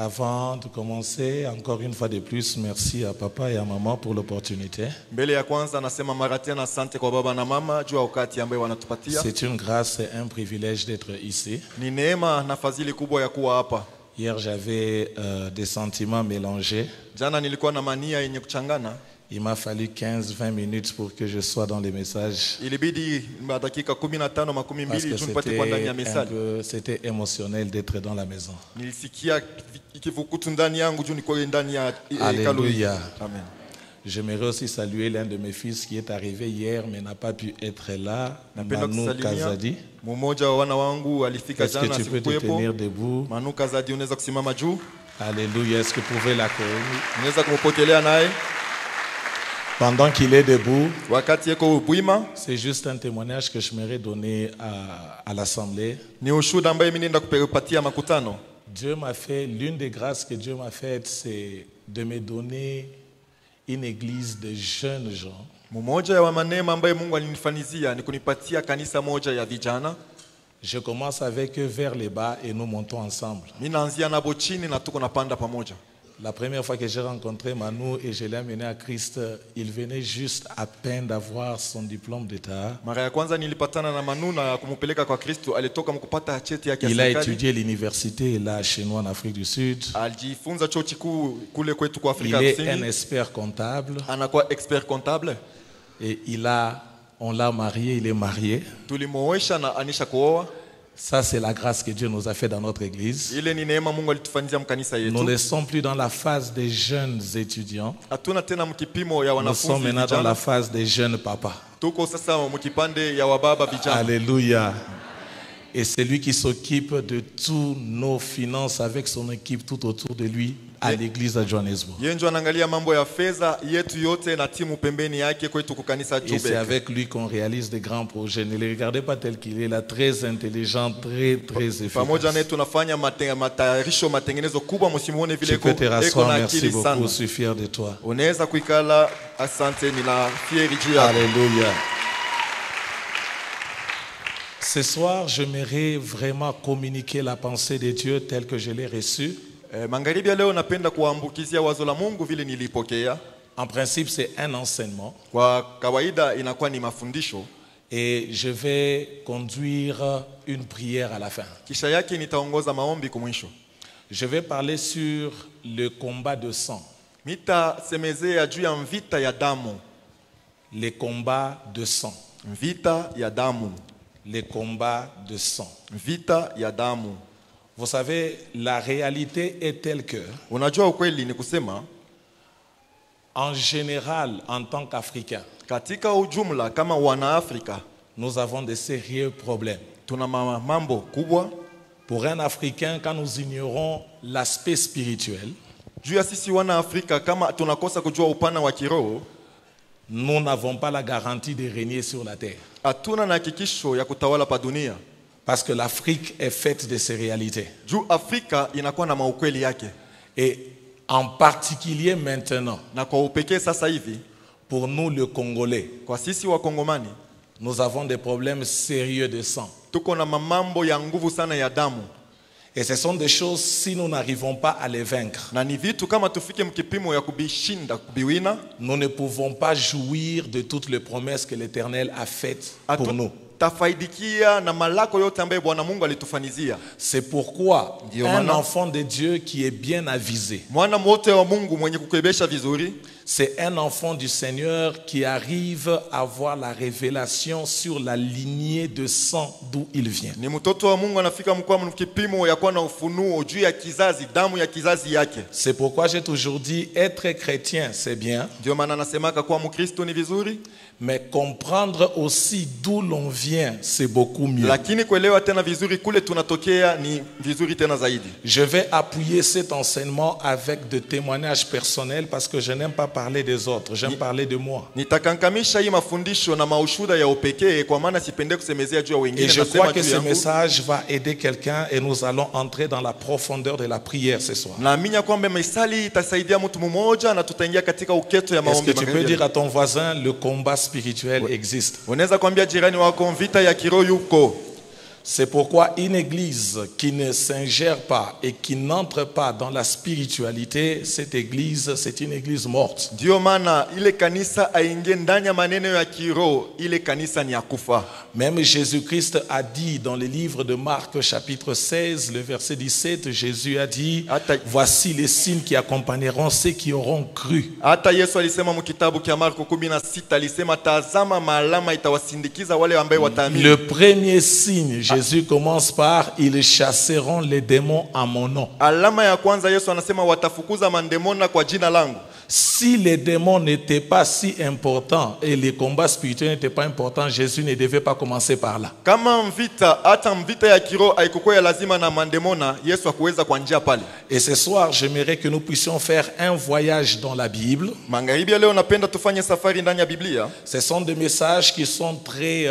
Avant de commencer, encore une fois de plus, merci à papa et à maman pour l'opportunité. C'est une grâce et un privilège d'être ici. Hier, j'avais des sentiments mélangés. Il m'a fallu 15-20 minutes pour que je sois dans les messages. Parce que c'était émotionnel d'être dans la maison. Alléluia. Amen. J'aimerais aussi saluer l'un de mes fils qui est arrivé hier mais n'a pas pu être là, Manu Kazadi. Est-ce que tu peux te tenir debout? Alléluia. Est-ce que vous pouvez l'accueillir? Pendant qu'il est debout, c'est juste un témoignage que je m'aimerais donner à l'Assemblée. Dieu m'a fait, l'une des grâces que Dieu m'a faites, c'est de me donner une église de jeunes gens. Je commence avec eux vers les bas et nous montons ensemble. La première fois que j'ai rencontré Manu et je l'ai amené à Christ, il venait juste à peine d'avoir son diplôme d'État. Il a étudié l'université là chez nous en Afrique du Sud. Il est un expert comptable. Et on l'a marié, il est marié. Ça, c'est la grâce que Dieu nous a fait dans notre église. Nous ne sommes plus dans la phase des jeunes étudiants. Nous sommes maintenant dans la phase des jeunes papas. Alléluia. Et c'est lui qui s'occupe de toutes nos finances avec son équipe tout autour de lui à l'église à Johannesburg. Et c'est avec lui qu'on réalise des grands projets. Ne le regardez pas tel qu'il est là, très intelligent, très efficace. Je peux te rasseoir, merci beaucoup, je suis fier de toi. Alléluia. Ce soir, j'aimerais vraiment communiquer la pensée de Dieu telle que je l'ai reçue. En principe, c'est un enseignement. Et je vais conduire une prière à la fin. Je vais parler sur le combat de sang. Les combats de sang. Les combats de sang. Vous savez, la réalité est telle que, en général, en tant qu'Africains, nous avons de sérieux problèmes. Pour un Africain, quand nous ignorons l'aspect spirituel, nous n'avons pas la garantie de régner sur la terre. Parce que l'Afrique est faite de ces réalités. Et en particulier maintenant, pour nous le Congolais, nous avons des problèmes sérieux de sang. Et ce sont des choses, si nous n'arrivons pas à les vaincre, nous ne pouvons pas jouir de toutes les promesses que l'Éternel a faites pour nous. C'est pourquoi un enfant de Dieu qui est bien avisé, c'est un enfant du Seigneur qui arrive à avoir la révélation sur la lignée de sang d'où il vient. C'est pourquoi j'ai toujours dit, être chrétien c'est bien, mais comprendre aussi d'où l'on vient, c'est beaucoup mieux. Je vais appuyer cet enseignement avec des témoignages personnels parce que je n'aime pas parler des autres, j'aime parler de moi. Et je crois que ce message va aider quelqu'un et nous allons entrer dans la profondeur de la prière ce soir. Est-ce que tu peux dire à ton voisin, le combat spirituel existe? C'est pourquoi une église qui ne s'ingère pas et qui n'entre pas dans la spiritualité, cette église, c'est une église morte. Ndio maana ile kanisa aingie ndani ya maneno ya kiroho, ile kanisa ni ya kufa. Même Jésus-Christ a dit dans le livre de Marc chapitre 16, le verset 17, Jésus a dit, voici les signes qui accompagneront ceux qui auront cru. Hata Yesu alisema mu kitabu kia Marko 16 alisema tazama maalama itawasindikiza wale ambao wataamini. Le premier signe, Jésus commence par, ils chasseront les démons à mon nom. Alama ya kwanza Yesu anasema watafukuza mandemona kwa jina langu. Si les démons n'étaient pas si importants et les combats spirituels n'étaient pas importants, Jésus ne devait pas commencer par là. Kama mvita hata mvita ya kiroho haikuwa ya lazima na mandemona, Yesu hakuweza kuanzia pale. Et ce soir, j'aimerais que nous puissions faire un voyage dans la Bible. Magharibi leo napenda tufanye safari ndani ya Biblia. Ce sont des messages qui sont très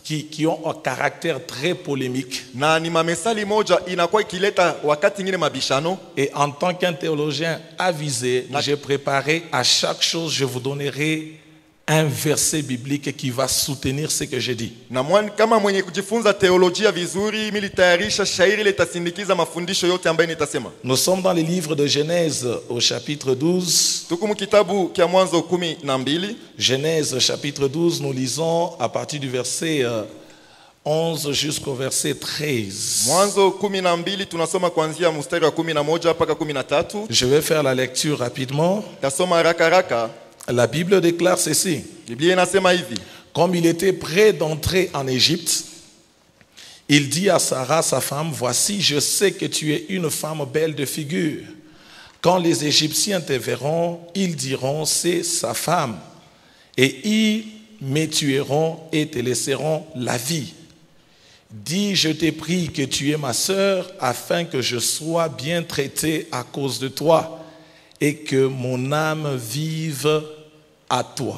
qui ont un caractère très polémique. Na ni mamesali moja inakuwa ikileta wakati ngine mabishano. Et en tant qu'un théologien avisé, j'ai préparé à chaque chose, je vous donnerai un verset biblique qui va soutenir ce que j'ai dit. Na kama mwenye kujifunza teolojia vizuri, militayarisha shairi litasindikiza mafundisho yote ambayo nitasema. Nous sommes dans le livre de Genèse au chapitre 12. Tuko mu kitabu kia Mwanzo 12. Genèse chapitre 12, nous lisons à partir du verset 11 jusqu'au verset 13. Mwanzo 12 tunasoma kuanzia mstari wa 11 mpaka 13. Je vais faire la lecture rapidement. Tasoma haraka haraka. La Bible déclare ceci. Comme il était prêt d'entrer en Égypte, il dit à Sarah, sa femme, voici, je sais que tu es une femme belle de figure. Quand les Égyptiens te verront, ils diront, c'est sa femme. Et ils me tueront et te laisseront la vie. Dis, je te prie que tu es ma sœur, afin que je sois bien traité à cause de toi. Et que mon âme vive à toi.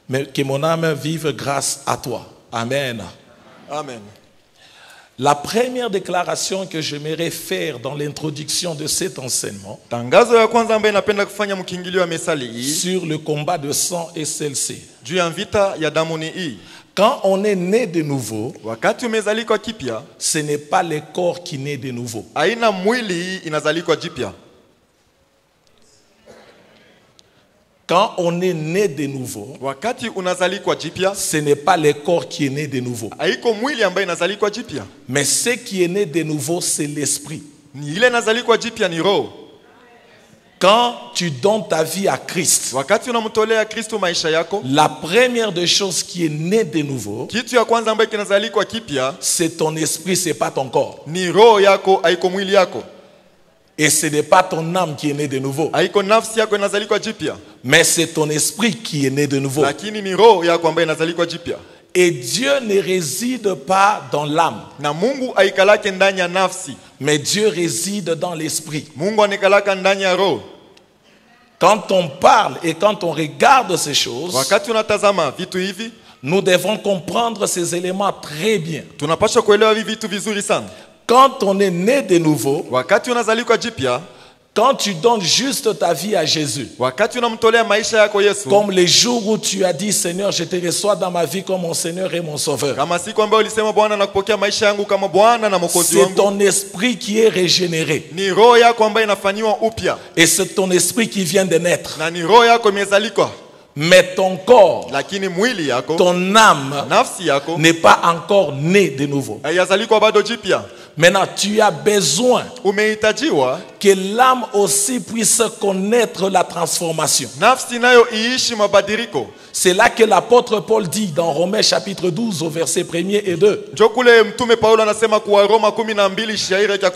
Mais que mon âme vive grâce à toi. Amen. Amen. La première déclaration que j'aimerais faire dans l'introduction de cet enseignement sur le combat de sang et celle-ci. Quand on est né de nouveau, ce n'est pas le corps qui naît de nouveau. Quand on est né de nouveau, ce n'est pas le corps qui est né de nouveau. Mais ce qui est né de nouveau, c'est l'esprit. Quand tu donnes ta vie à Christ, la première des choses qui est née de nouveau, c'est ton esprit, ce n'est pas ton corps. Et ce n'est pas ton âme qui est née de nouveau. Mais c'est ton esprit qui est né de nouveau. Et Dieu ne réside pas dans l'âme. Mais Dieu réside dans l'esprit. Quand on parle et quand on regarde ces choses, nous devons comprendre ces éléments très bien. Quand on est né de nouveau, quand tu donnes juste ta vie à Jésus, comme les jours où tu as dit, Seigneur, je te reçois dans ma vie comme mon Seigneur et mon Sauveur, c'est ton esprit qui est régénéré. Et c'est ton esprit qui vient de naître. Mais ton corps, ton âme n'est pas encore né de nouveau. Maintenant, tu as besoin que l'âme aussi puisse connaître la transformation. C'est là que l'apôtre Paul dit dans Romains chapitre 12 au verset 1er et 2.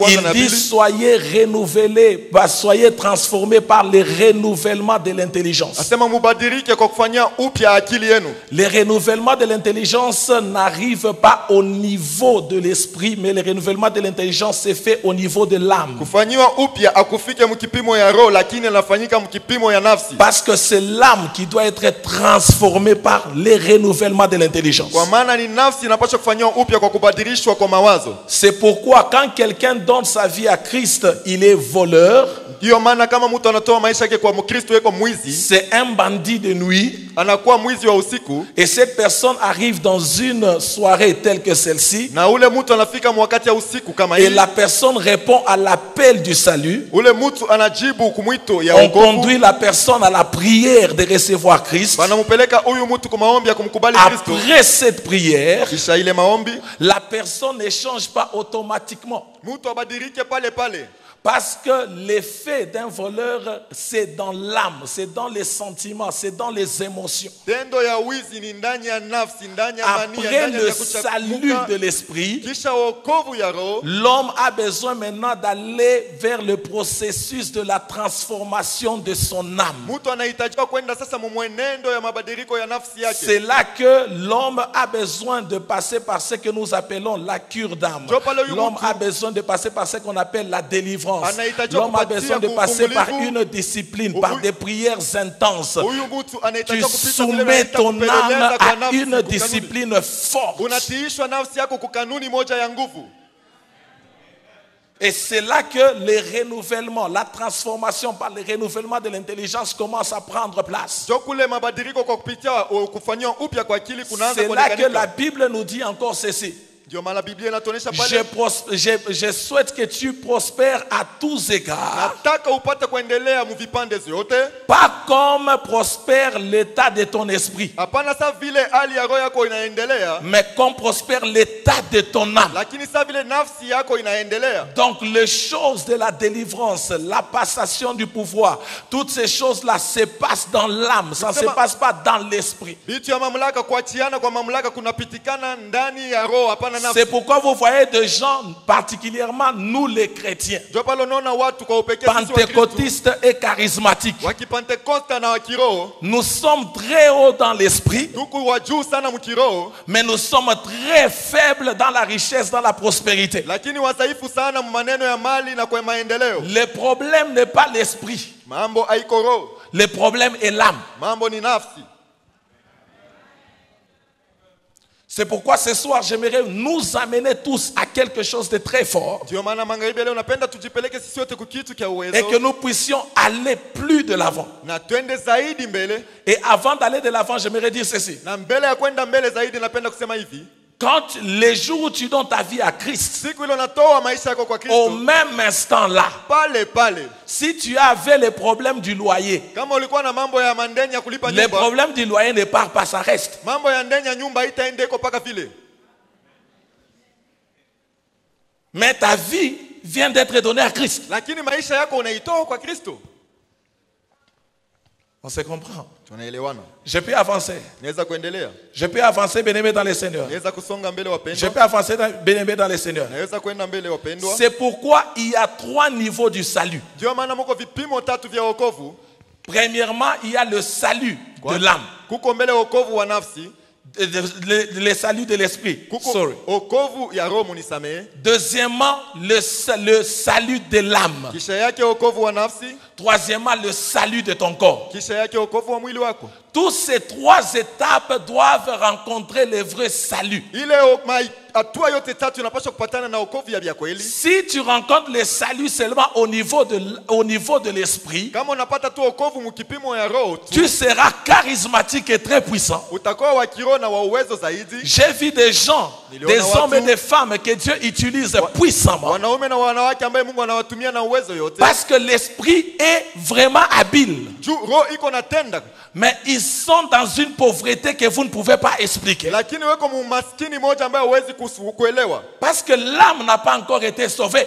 Il dit, soyez renouvelés, soyez transformés par le renouvellement de l'intelligence. Le renouvellement de l'intelligence n'arrive pas au niveau de l'esprit, mais le renouvellement renouvellement de l'intelligence se fait au niveau de l'âme. Kufanyiwa upya akufike mkipimo ya roho, lakini inafanyika mkipimo ya nafsi. Parce que c'est l'âme qui doit être transformée par les renouvellements de l'intelligence. Kwa maana ni nafsi inapaswa kufanyiwa upya kwa kubadilishwa kwa mawazo. C'est pourquoi quand quelqu'un donne sa vie à Christ, il est voleur. Ndio maana kama mtu anatoa maisha yake kwa Mkristo yeko mwizi, c'est un bandit de nuit. Anakuwa mwizi wa usiku. Et cette personne arrive dans une soirée telle que celle-ci. Na ule mtu anafika wakati ya usiku kama hii. Et la personne répond à l'appel du salut. Ule mtu anajibu kumwito ya on wokovu. conduit la personne à la prière de recevoir Christ. Banampeleka huyu mtu kwa maombi ya kumkubali Kristo. Après cette prière, kisha ile maombi, la personne ne change pas automatiquement. Mtu abadilike pale pale. Parce que l'effet d'un voleur, c'est dans l'âme, c'est dans les sentiments, c'est dans les émotions. Après le salut de l'esprit, l'homme a besoin maintenant d'aller vers le processus de la transformation de son âme. C'est là que l'homme a besoin de passer par ce que nous appelons la cure d'âme. L'homme a besoin de passer par ce qu'on appelle la délivrance. L'homme a besoin de passer par une discipline, par des prières intenses. Tu soumets ton âme à une discipline forte. Et c'est là que le renouvellement, la transformation par le renouvellement de l'intelligence commence à prendre place. C'est là que la Bible nous dit encore ceci. Je souhaite que tu prospères à tous égards. Pas comme prospère l'état de ton esprit, mais comme prospère l'état de ton âme. Donc les choses de la délivrance, la passation du pouvoir, toutes ces choses-là se passent dans l'âme, ça ne se passe pas dans l'esprit. C'est pourquoi vous voyez des gens, particulièrement nous les chrétiens, pentecôtistes et charismatiques. Nous sommes très hauts dans l'esprit, mais nous sommes très faibles dans la richesse, dans la prospérité. Le problème n'est pas l'esprit. Le problème est l'âme. C'est pourquoi ce soir, j'aimerais nous amener tous à quelque chose de très fort. Et que nous puissions aller plus de l'avant. Et avant d'aller de l'avant, j'aimerais dire ceci. Quand les jours où tu donnes ta vie à Christ, au même instant là, si tu avais le problème du loyer, le problème du loyer ne part pas, ça reste. Mais ta vie vient d'être donnée à Christ. On se comprend. Je peux avancer. Je peux avancer, bien-aimé dans le Seigneur. Je peux avancer, bien-aimé dans le Seigneur. C'est pourquoi il y a 3 niveaux du salut. Premièrement, il y a le salut de l'âme. Le salut de l'esprit. Deuxièmement, le salut de l'âme. Troisièmement, le salut de ton corps. Toutes ces 3 étapes doivent rencontrer le vrai salut. Si tu rencontres le salut seulement au niveau de l'esprit, tu seras charismatique et très puissant. J'ai vu des gens, des hommes et des femmes que Dieu utilise puissamment. Parce que l'esprit est vraiment habile. Mais ils sont dans une pauvreté que vous ne pouvez pas expliquer. Parce que l'âme n'a pas encore été sauvée.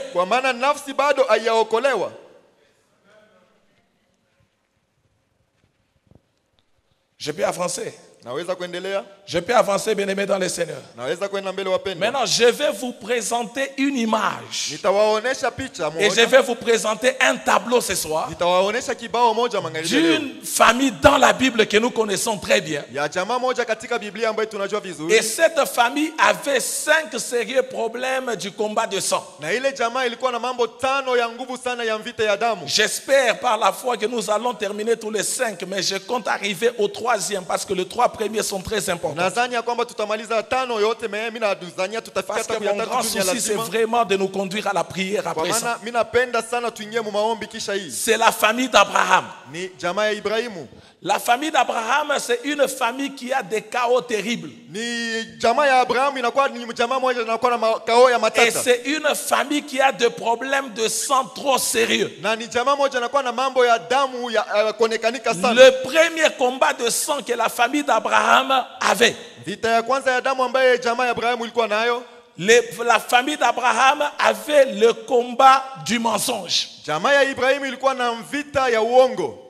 Je peux avancer. Naweza kuendelea? Je peux avancer, bien-aimé dans le Seigneur. Naweza kwenda mbele wapendwa? Maintenant, je vais vous présenter une image. Nitawaonesha picha Et je moja. vais vous présenter un tableau ce soir Nitawaonesha kibao moja magharibi leo. d'une famille dans la Bible que nous connaissons très bien. Ya jamaa moja katika Biblia ambayo tunajua vizuri. Et cette famille avait 5 sérieux problèmes du combat de sang. Na ile jamaa ilikuwa na mambo 5 ya nguvu sana ya vita ya damu. J'espère par la foi que nous allons terminer tous les 5, mais je compte arriver au 3e parce que les 3 premiers sont très importants. Nadhani ya kwamba tutamaliza 5 yote, mimi nadhania tutafika Parce que hata mon ya grand 3 dunia souci, c'est lazima. vraiment de nous conduire à la prière Kwa après ça. maana mimi napenda sana tuingie mu maombi kisha hii. C'est la famille d'Abraham. Ni jamaa ya Ibrahimu. La famille d'Abraham, c'est une famille qui a des chaos terribles. Ni jamaa ya Abrahamu inakuwa ni jamaa moja inakuwa na makao ya Et matata. c'est une famille qui a des problèmes de sang trop sérieux. Na ni jamaa moja inakuwa na mambo ya damu ya kuonekanika sana. Le premier combat de sang que la famille d'Abraham avait, Vita ya kwanza ya damu ambaye jamaa ya Abrahamu ilikuwa nayo. la famille d'Abraham avait le combat du mensonge. Jamaa ya Ibrahimu ilikuwa na vita ya uongo.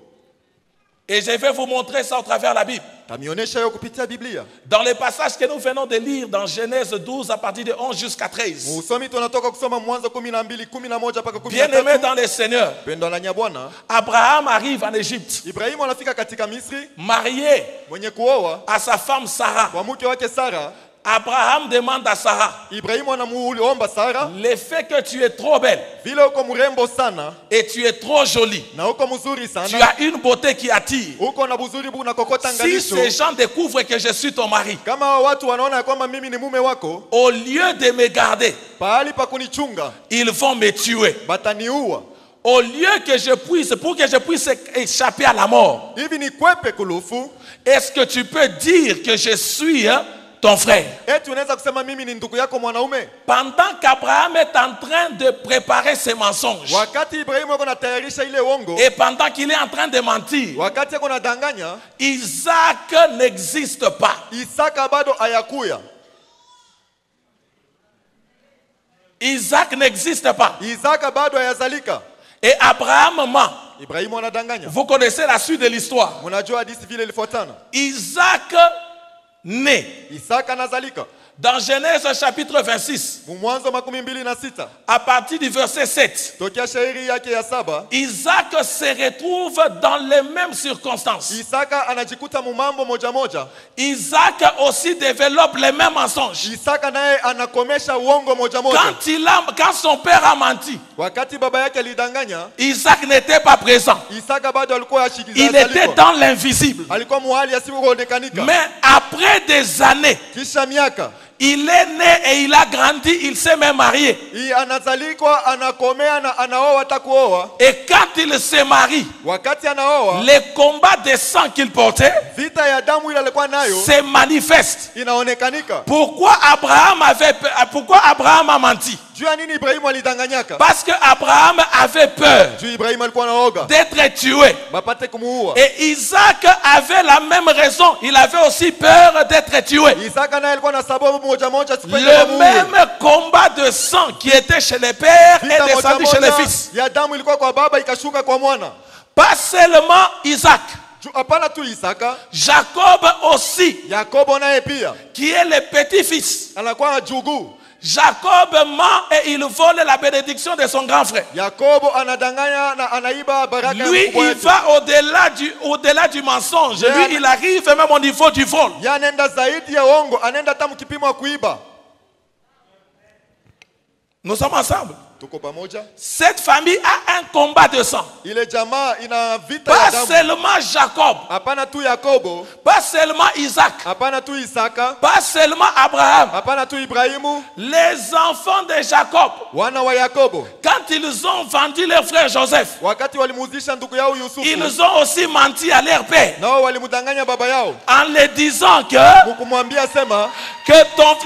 Et je vais vous montrer ça au travers de la Bible. Tamionyesha hiyo kupitia Biblia. Dans les passages que nous venons de lire dans Genèse 12 à partir de 11 jusqu'à 13. Usomi tunatoka kusoma Mwanzo 12, 11 mpaka 13. Bien-aimés dans le Seigneur, Pendo la Bwana. Abraham arrive en Égypte, Ibrahimu anafika katika Misri, marié mwenye kuoa à sa femme Sarah. kwa mke wake Sara. Abraham demande à Sarah, Ibrahimu anamuomba Sara, le fait que tu es trop belle vile uko mrembo sana et tu es trop jolie, na uko mzuri tu sana, as une beauté qui attire. uko na buzuri na kokota Si ngalisho. ces gens découvrent que je suis ton mari, Kama watu wanaona kwamba mimi ni mume wako, au lieu de me garder, pahali pa kunichunga, ils vont me tuer. bataniua. Au lieu que je puisse, pour que je puisse échapper à la mort, Hivi ni kwepe kulufu. est-ce que tu peux dire que je suis ton frère? Eti unaweza kusema mimi ni ndugu yako mwanaume? Pendant qu'Abraham est en train de préparer ses mensonges, Wakati Ibrahimu yuko natayarisha ile uongo, et pendant qu'il est en train de mentir, wakati yuko nadanganya, Isaac n'existe pas. Isaka bado hayakuya. Isaac n'existe pas. Isaka bado hayazalika. Et Abraham ment. Ibrahimu anadanganya. Vous connaissez la suite de l'histoire. Mnajua hadithi vile ilifuatana. Isaac naît. Isaka anazalika. Dans Genèse chapitre 26, Mwanzo 26, à partir du verset 7, tokea shairi yake ya 7, Isaac se retrouve dans les mêmes circonstances. Isaka anajikuta mumambo moja moja. Isaac aussi développe les mêmes mensonges. Isaka naye anakomesha uongo moja moja. Quand son père a menti, Wakati baba yake alidanganya, Isaac n'était pas présent. Isaka bado alikuwa Il était dans l'invisible. alikuwa muhali asikuonekanika. Mais après des années, Kisha miaka, il est né et il a grandi, il s'est même marié. anazalikwa, anakomea na anaoa takuoa. Et quand il se marie, Wakati anaoa, les combats de sang qu'il portait vita ya damu ile alikuwa nayo se manifestent. inaonekanika. Pourquoi Abraham a menti? Juu ya nini Ibrahimu alidanganyaka? Parce que Abraham avait peur Juu Ibrahimu alikuwa anaoga d'être tué. bapate kumuua. Et Isaac avait la même raison. Il avait aussi peur d'être tué. Isaka naye alikuwa na sababu moja moja sipende Le kumuua. même combat de sang qui était chez les pères Vita est moja descendu chez les moja fils. ya damu ilikuwa kwa baba ikashuka kwa mwana. Pas seulement Isaac, Hapana tu Isaka, Jacob aussi, Yakobo naye pia qui est le petit-fils. anakuwa juguu. Jacob ment et il vole la bénédiction de son grand frère. Yakobo anadanganya na anaiba baraka ya Lui, mkubwa il wetu. va au-delà du mensonge. Lui, il arrive même au niveau du vol. Ya anaenda zaidi ya uongo, anaenda hata mkipimo wa kuiba. Nous sommes ensemble. Tuko pamoja. Cette famille a un combat de sang. Ile jamaa ina vita ya Pas damu. seulement Jacob, Hapana tu Yakobo, pas seulement Isaac, hapana tu Isaka, pas seulement Abraham. hapana tu Ibrahimu, Les enfants de Jacob, wana wa Yakobo. quand ils ont vendu leur frère Joseph, Wakati walimuzisha ndugu yao Yusufu, ils ont aussi menti à leur père nao walimdanganya baba yao. en leur disant que Mukumwambia sema,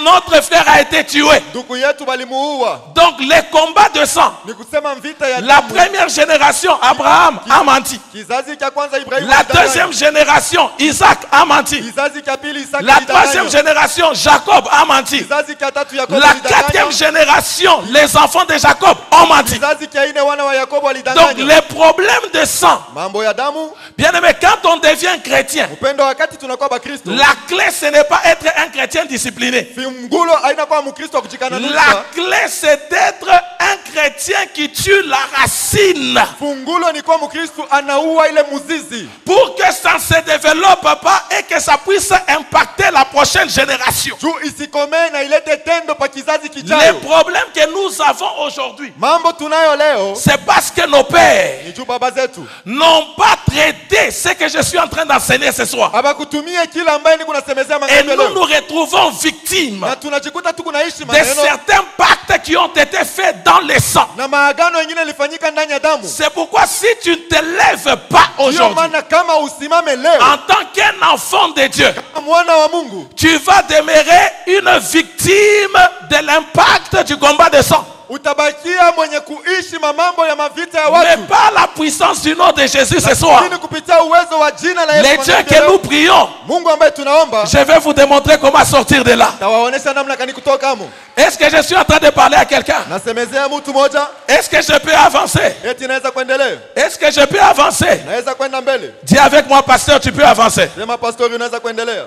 notre frère a été tué. ndugu yetu walimuua. Donc les combats combat de sang. Ni kusema vita ya La damu. première génération, Abraham a menti. Kizazi cha kwanza Ibrahimu La alidanganya. deuxième génération, Isaac a menti. Kizazi cha pili Isaka La alidanganya. troisième génération, Jacob a menti. Kizazi cha tatu Yakobo La alidanganya. quatrième génération, les enfants de Jacob ont menti. Kizazi cha nne wana wa Yakobo Donc walidanganya. les problèmes de sang, Mambo ya damu. bien aimé, quand on devient chrétien, Upendo wakati tunakuwa Bakristo. la clé ce n'est pas être un chrétien discipliné. Fungulo haina kwa Mkristo kujikana La nusa. clé c'est d'être un chrétien qui tue la racine Fungulo ni kwa Mkristo anaua ile muzizi. pour que ça ne se développe pas et que ça puisse impacter la prochaine génération. Juu isikome na ilete tendo pa kizazi Les kijayo. problèmes que nous avons aujourd'hui, Mambo tunayo leo c'est parce que nos pères ni juu baba zetu. n'ont pas traité ce que je suis en train d'enseigner ce soir. Habakutumie kila ambaye ni kunasemezea Et maneno nous leo. nous retrouvons victimes Na tunajikuta tu kunaishi de maneno certains pactes qui ont été faits dans le sang. na maagano mengine yalifanyika ndani ya damu. C'est pourquoi si tu ne te lèves pas Ndio aujourd'hui maana kama usimame leo en tant qu'un enfant de Dieu, kama mwana wa Mungu, tu vas demeurer une victime de l'impact du combat de sang. utabakia mwenye kuishi mamambo ya mavita ya Mais watu. par la puissance du nom de Jésus ce soir, Lakini kupitia uwezo wa jina la les Yesu dieux que nous prions, Mungu ambaye tunaomba, je vais vous démontrer comment sortir de là. tawaonesha namna kani kutoka hamo. Est-ce que je suis en train de parler à quelqu'un? Nasemezea mtu moja, Est-ce que je peux avancer? eti naweza kuendelea. Est-ce que je peux avancer? Naweza kwenda mbele. Dis avec moi, pasteur, tu peux avancer. Sema pastori unaweza kuendelea.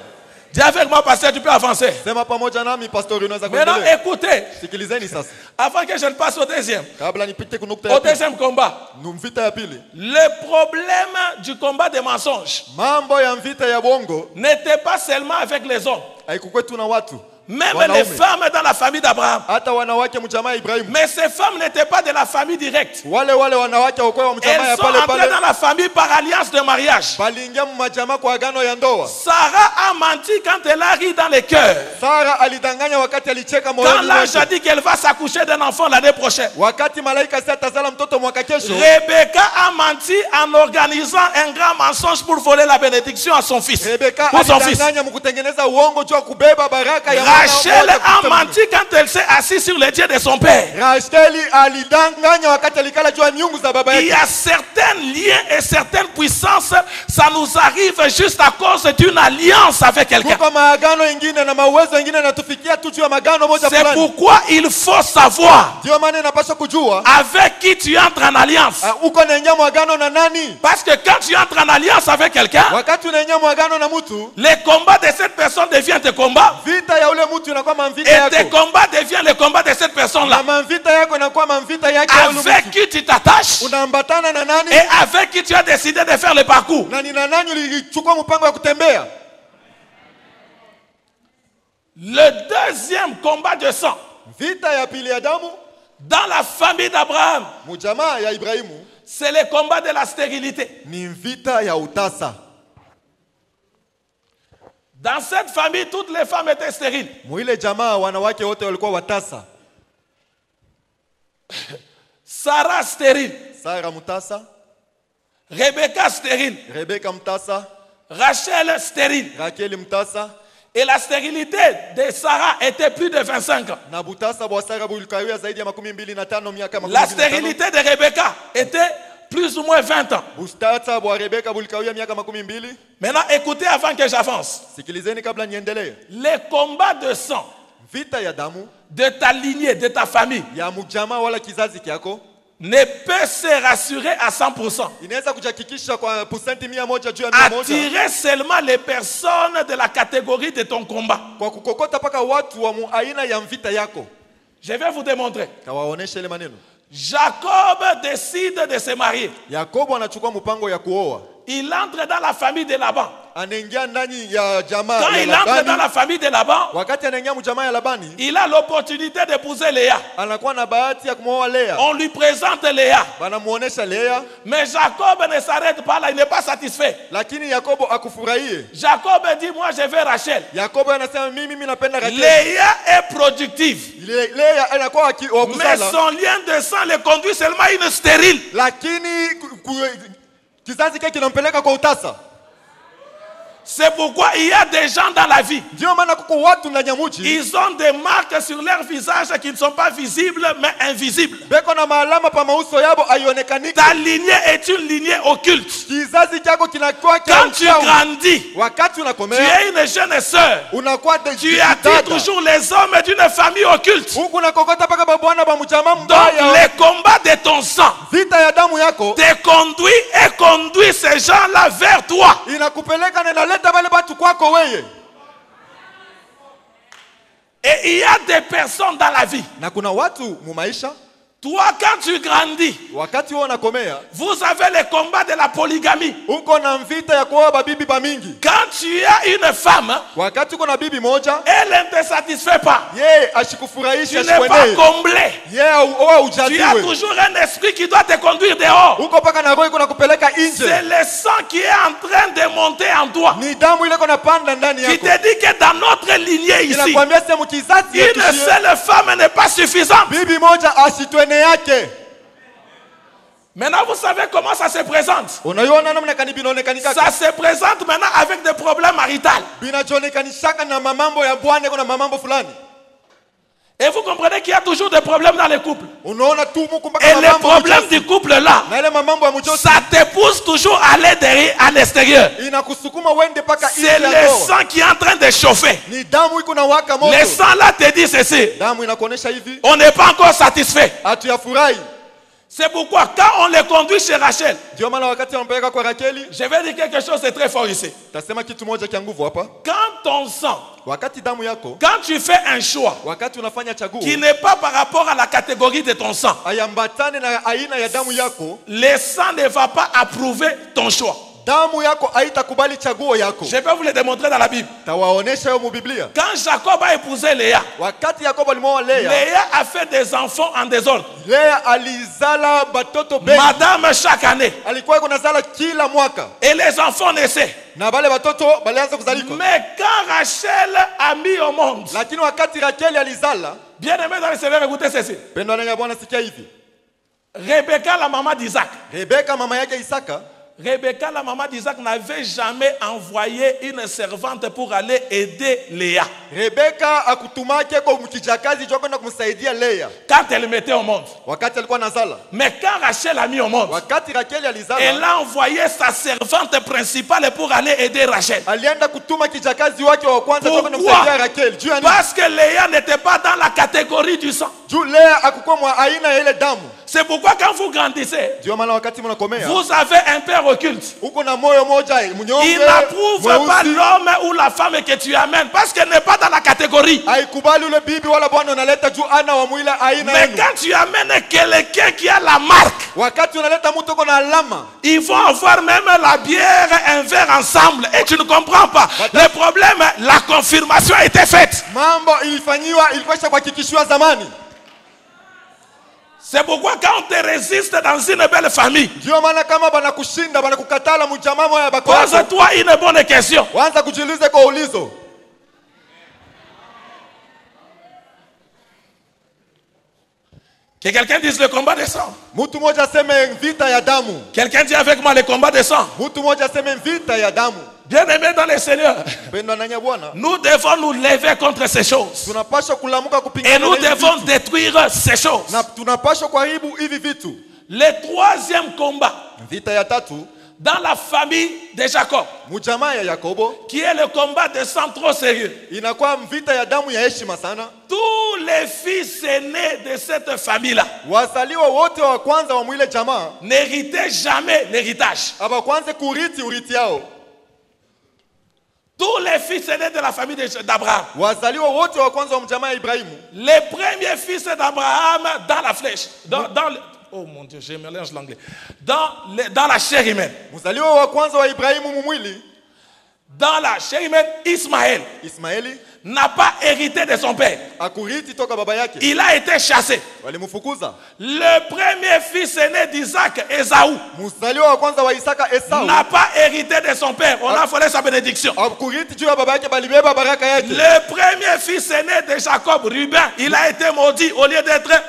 Dis avec moi, pasteur, tu peux avancer. Sema pamoja nami pastori unaweza Maintenant, kuendelea. écoutez, Sikilizeni sasa. avant que je ne passe au deuxième, Kabla nipite kunukta au ya pili. deuxième combat, Vita ya pili. le problème du combat des mensonges Mambo ya vita ya bongo n'était pas seulement avec les hommes, haikukuwa tu na watu. même Wanaume. les femmes dans la famille d'Abraham. Hata wanawake mjamaa Ibrahimu. Mais ces femmes n'étaient pas de la famille directe. Wale wanawake wa mjamaa ya Elles sont pale entrées pale. dans la famille par alliance de mariage. Baliingia mjamaa kwa agano ya ndoa. Sarah a menti quand elle a ri dans le cœur. Sara alidanganya wakati alicheka Quand moyoni l'ange a mwake. dit qu'elle va s'accoucher d'un enfant l'année prochaine. Wakati malaika sasa atazala mtoto mwaka kesho. Rebecca a menti en organisant un grand mensonge pour voler la bénédiction à son fils. Rebeka Pour son fils. alidanganya mkutengeneza uongo juu ya kubeba baraka ya mwana Rachel mmoja a kutamani. menti quand elle s'est assise sur les dieux de son père. Racheli alidanganya wakati alikala juu ya miungu za baba Il y yake. a certains liens et certaines puissances, ça nous arrive juste à cause d'une alliance avec quelqu'un. Kuko maagano ingine na mauwezo ingine yanatufikia tu juu ya magano moja C'est fulani. pourquoi il faut savoir Ndio maana inapaswa kujua avec qui tu entres en alliance. uko naingia mwagano na nani. Parce que quand tu entres en alliance avec quelqu'un, Wakati unaingia mwagano na mtu, les combats de cette personne deviennent tes combats. vita ya ule mtu inakuwa mamvita Et tes yako. combats deviennent les combats de cette personne-là. Na mamvita yako inakuwa mamvita yake ya ule Avec mtu. qui tu t'attaches Unaambatana na nani? et avec qui tu as décidé de faire le parcours. Na ni na nani ulichukua mpango wa kutembea? Le deuxième combat de sang Vita ya pili ya damu dans la famille d'Abraham, mujamaa ya Ibrahimu c'est le combat de la stérilité. ni vita ya utasa. Dans cette famille, toutes les femmes étaient stériles. Muile jamaa wanawake wote walikuwa watasa. Sarah stérile, Sara mtasa, Rebecca stérile, Rebeka mtasa, Rachel stérile. Rakeli mtasa Et la stérilité de Sarah était plus de 25 ans. na butasa bwa Sara bulikawia zaidi ya 25 miaka 25. La stérilité de Rebecca était plus ou moins 20 ans. Butasa bwa Rebeka bulikawia miaka 20. Maintenant, écoutez avant que j'avance. Sikilizeni kabla niendelee. Les combats de sang Vita ya damu de ta lignée, de ta famille, ya mjamaa wala kizazi kyako ne peut se rassurer à 100%. inaweza kuhakikisha kwa % 100 juu ya 100 Attirer seulement les personnes de la catégorie de ton combat. kwa kukokota paka watu wa aina ya vita yako. Je vais vous démontrer. Tawaonesha ile maneno. Jacob décide de se marier. Yakobo anachukua mpango ya kuoa. Il entre dans la famille de Laban. Anaingia ndani ya jamaa Quand ya il entre dans Labani. la famille de Laban, Wakati anaingia mjamaa ya Labani, il a l'opportunité d'épouser Léa. anakuwa na bahati ya kumwoa Lea. On lui présente Léa. Banamuonesha Lea, Mais Jacob ne s'arrête pas là, il n'est pas satisfait. lakini Yakobo akufurahie. Jacob dit, moi je veux Rachel. Yakobo anasema mimi napenda Rachel. Léa est productive. Lea anakuwa wa Mais kuzala, son lien de sang le conduit seulement à une stérile. lakini kizazi kile kinampeleka kwa utasa. C'est pourquoi il y a des gens dans la vie. Ndio maana kuko watu ndani ya mji. Ils ont des marques sur leur visage qui ne sont pas visibles mais invisibles. Beko na maalama pa mauso yabo haionekaniki. Ta lignée est une lignée occulte. Kizazi chako kinakuwa quand tu grandis, wakati tu unakomea, es une jeune sœur. Unakuwa tu attires toujours les hommes d'une famille occulte. Huku nakokota paka babwana ba mjama donc mbaya. les combats de ton sang vita ya damu yako te conduit et conduit ces gens-là vers toi. Inakupeleka na inaleta wale watu kwako wewe. Et il y a des personnes dans la vie. Na kuna watu mu maisha. Toi, quand tu grandis, wakati wewe unakomea, vous avez le combat de la polygamie. Uko na vita ya kuoa babibi ba mingi. Quand tu as une femme, wakati uko na bibi moja, elle ne te satisfait pas. Yeye ashikufurahisha, tu n'es pas comblé. Tu as toujours un esprit qui doit te conduire dehors. Uko paka na roho iko nakupeleka nje. C'est le sang qui est en train de monter en toi. Ni damu ile iko napanda ndani yako. Qui te dit que dans notre lignée ici, inakwambia sema kizazi yetu, une seule femme n'est pas suffisante. Bibi moja asitwene yake. Maintenant, vous savez comment ça se présente. Ça se présente maintenant avec des problèmes maritaux. Et vous comprenez qu'il y a toujours des problèmes dans les couples. Et les problèmes du couple là, ça te pousse toujours à aller derrière, à l'extérieur. C'est le sang qui est en train de chauffer. Le sang là te dit ceci. On n'est pas encore satisfait. C'est pourquoi quand on les conduit chez Rachel, je vais dire quelque chose de très fort ici. Quand ton sang, quand tu fais un choix qui n'est pas par rapport à la catégorie de ton sang, le sang ne va pas approuver ton choix. Je vais vous le démontrer dans la Bible. Quand Jacob a épousé Léa, Léa a fait des enfants en désordre. Madame chaque année. Et les enfants naissaient. Mais quand Rachel a mis au monde, bien aimé dans le Seigneur, écoutez ceci. Rebecca, la maman d'Isaac. Rebecca, la maman d'Isaac, n'avait jamais envoyé une servante pour aller aider Léa. Quand elle mettait au monde. Mais quand Rachel a mis au monde, elle a envoyé sa servante principale pour aller aider Rachel. Pourquoi? Parce que Léa n'était pas dans la catégorie du sang. C'est pourquoi quand vous grandissez, vous avez un père occulte. Il n'approuve pas l'homme ou la femme que tu amènes parce qu'elle n'est pas dans la catégorie. Mais quand tu amènes quelqu'un qui a la marque, ils vont avoir même la bière, un verre ensemble et tu ne comprends pas. Le problème, la confirmation a été faite. C'est pourquoi quand on te résiste dans une belle famille, pose-toi une bonne question. Que quelqu'un dise le combat de sang. Quelqu'un dit avec moi le combat de sang. Bien aimé dans le Seigneur, nous devons nous lever contre ces choses. Et nous devons détruire ces choses. Le troisième combat dans la famille de Jacob, qui est le combat de sang trop sérieux. Tous les fils aînés de cette famille-là n'héritaient jamais l'héritage. Tous les fils aînés de la famille d'Abraham, les premiers fils d'Abraham dans la flèche, oh mon Dieu, je mélange l'anglais. Dans la chair humaine. Dans la chair humaine, Ismaël. n'a pas hérité de son père. Akuriti toka baba yake. Il a été chassé. Walimfukuza. Le premier fils aîné d'Isaac, Ésaü, Mzaliwa wa kwanza wa Isaka Esau. n'a pas hérité de son père. On a volé sa bénédiction. Akuriti juu ya baba yake balibeba baraka yake. Le premier fils aîné de Jacob, Ruben, il a été maudit au lieu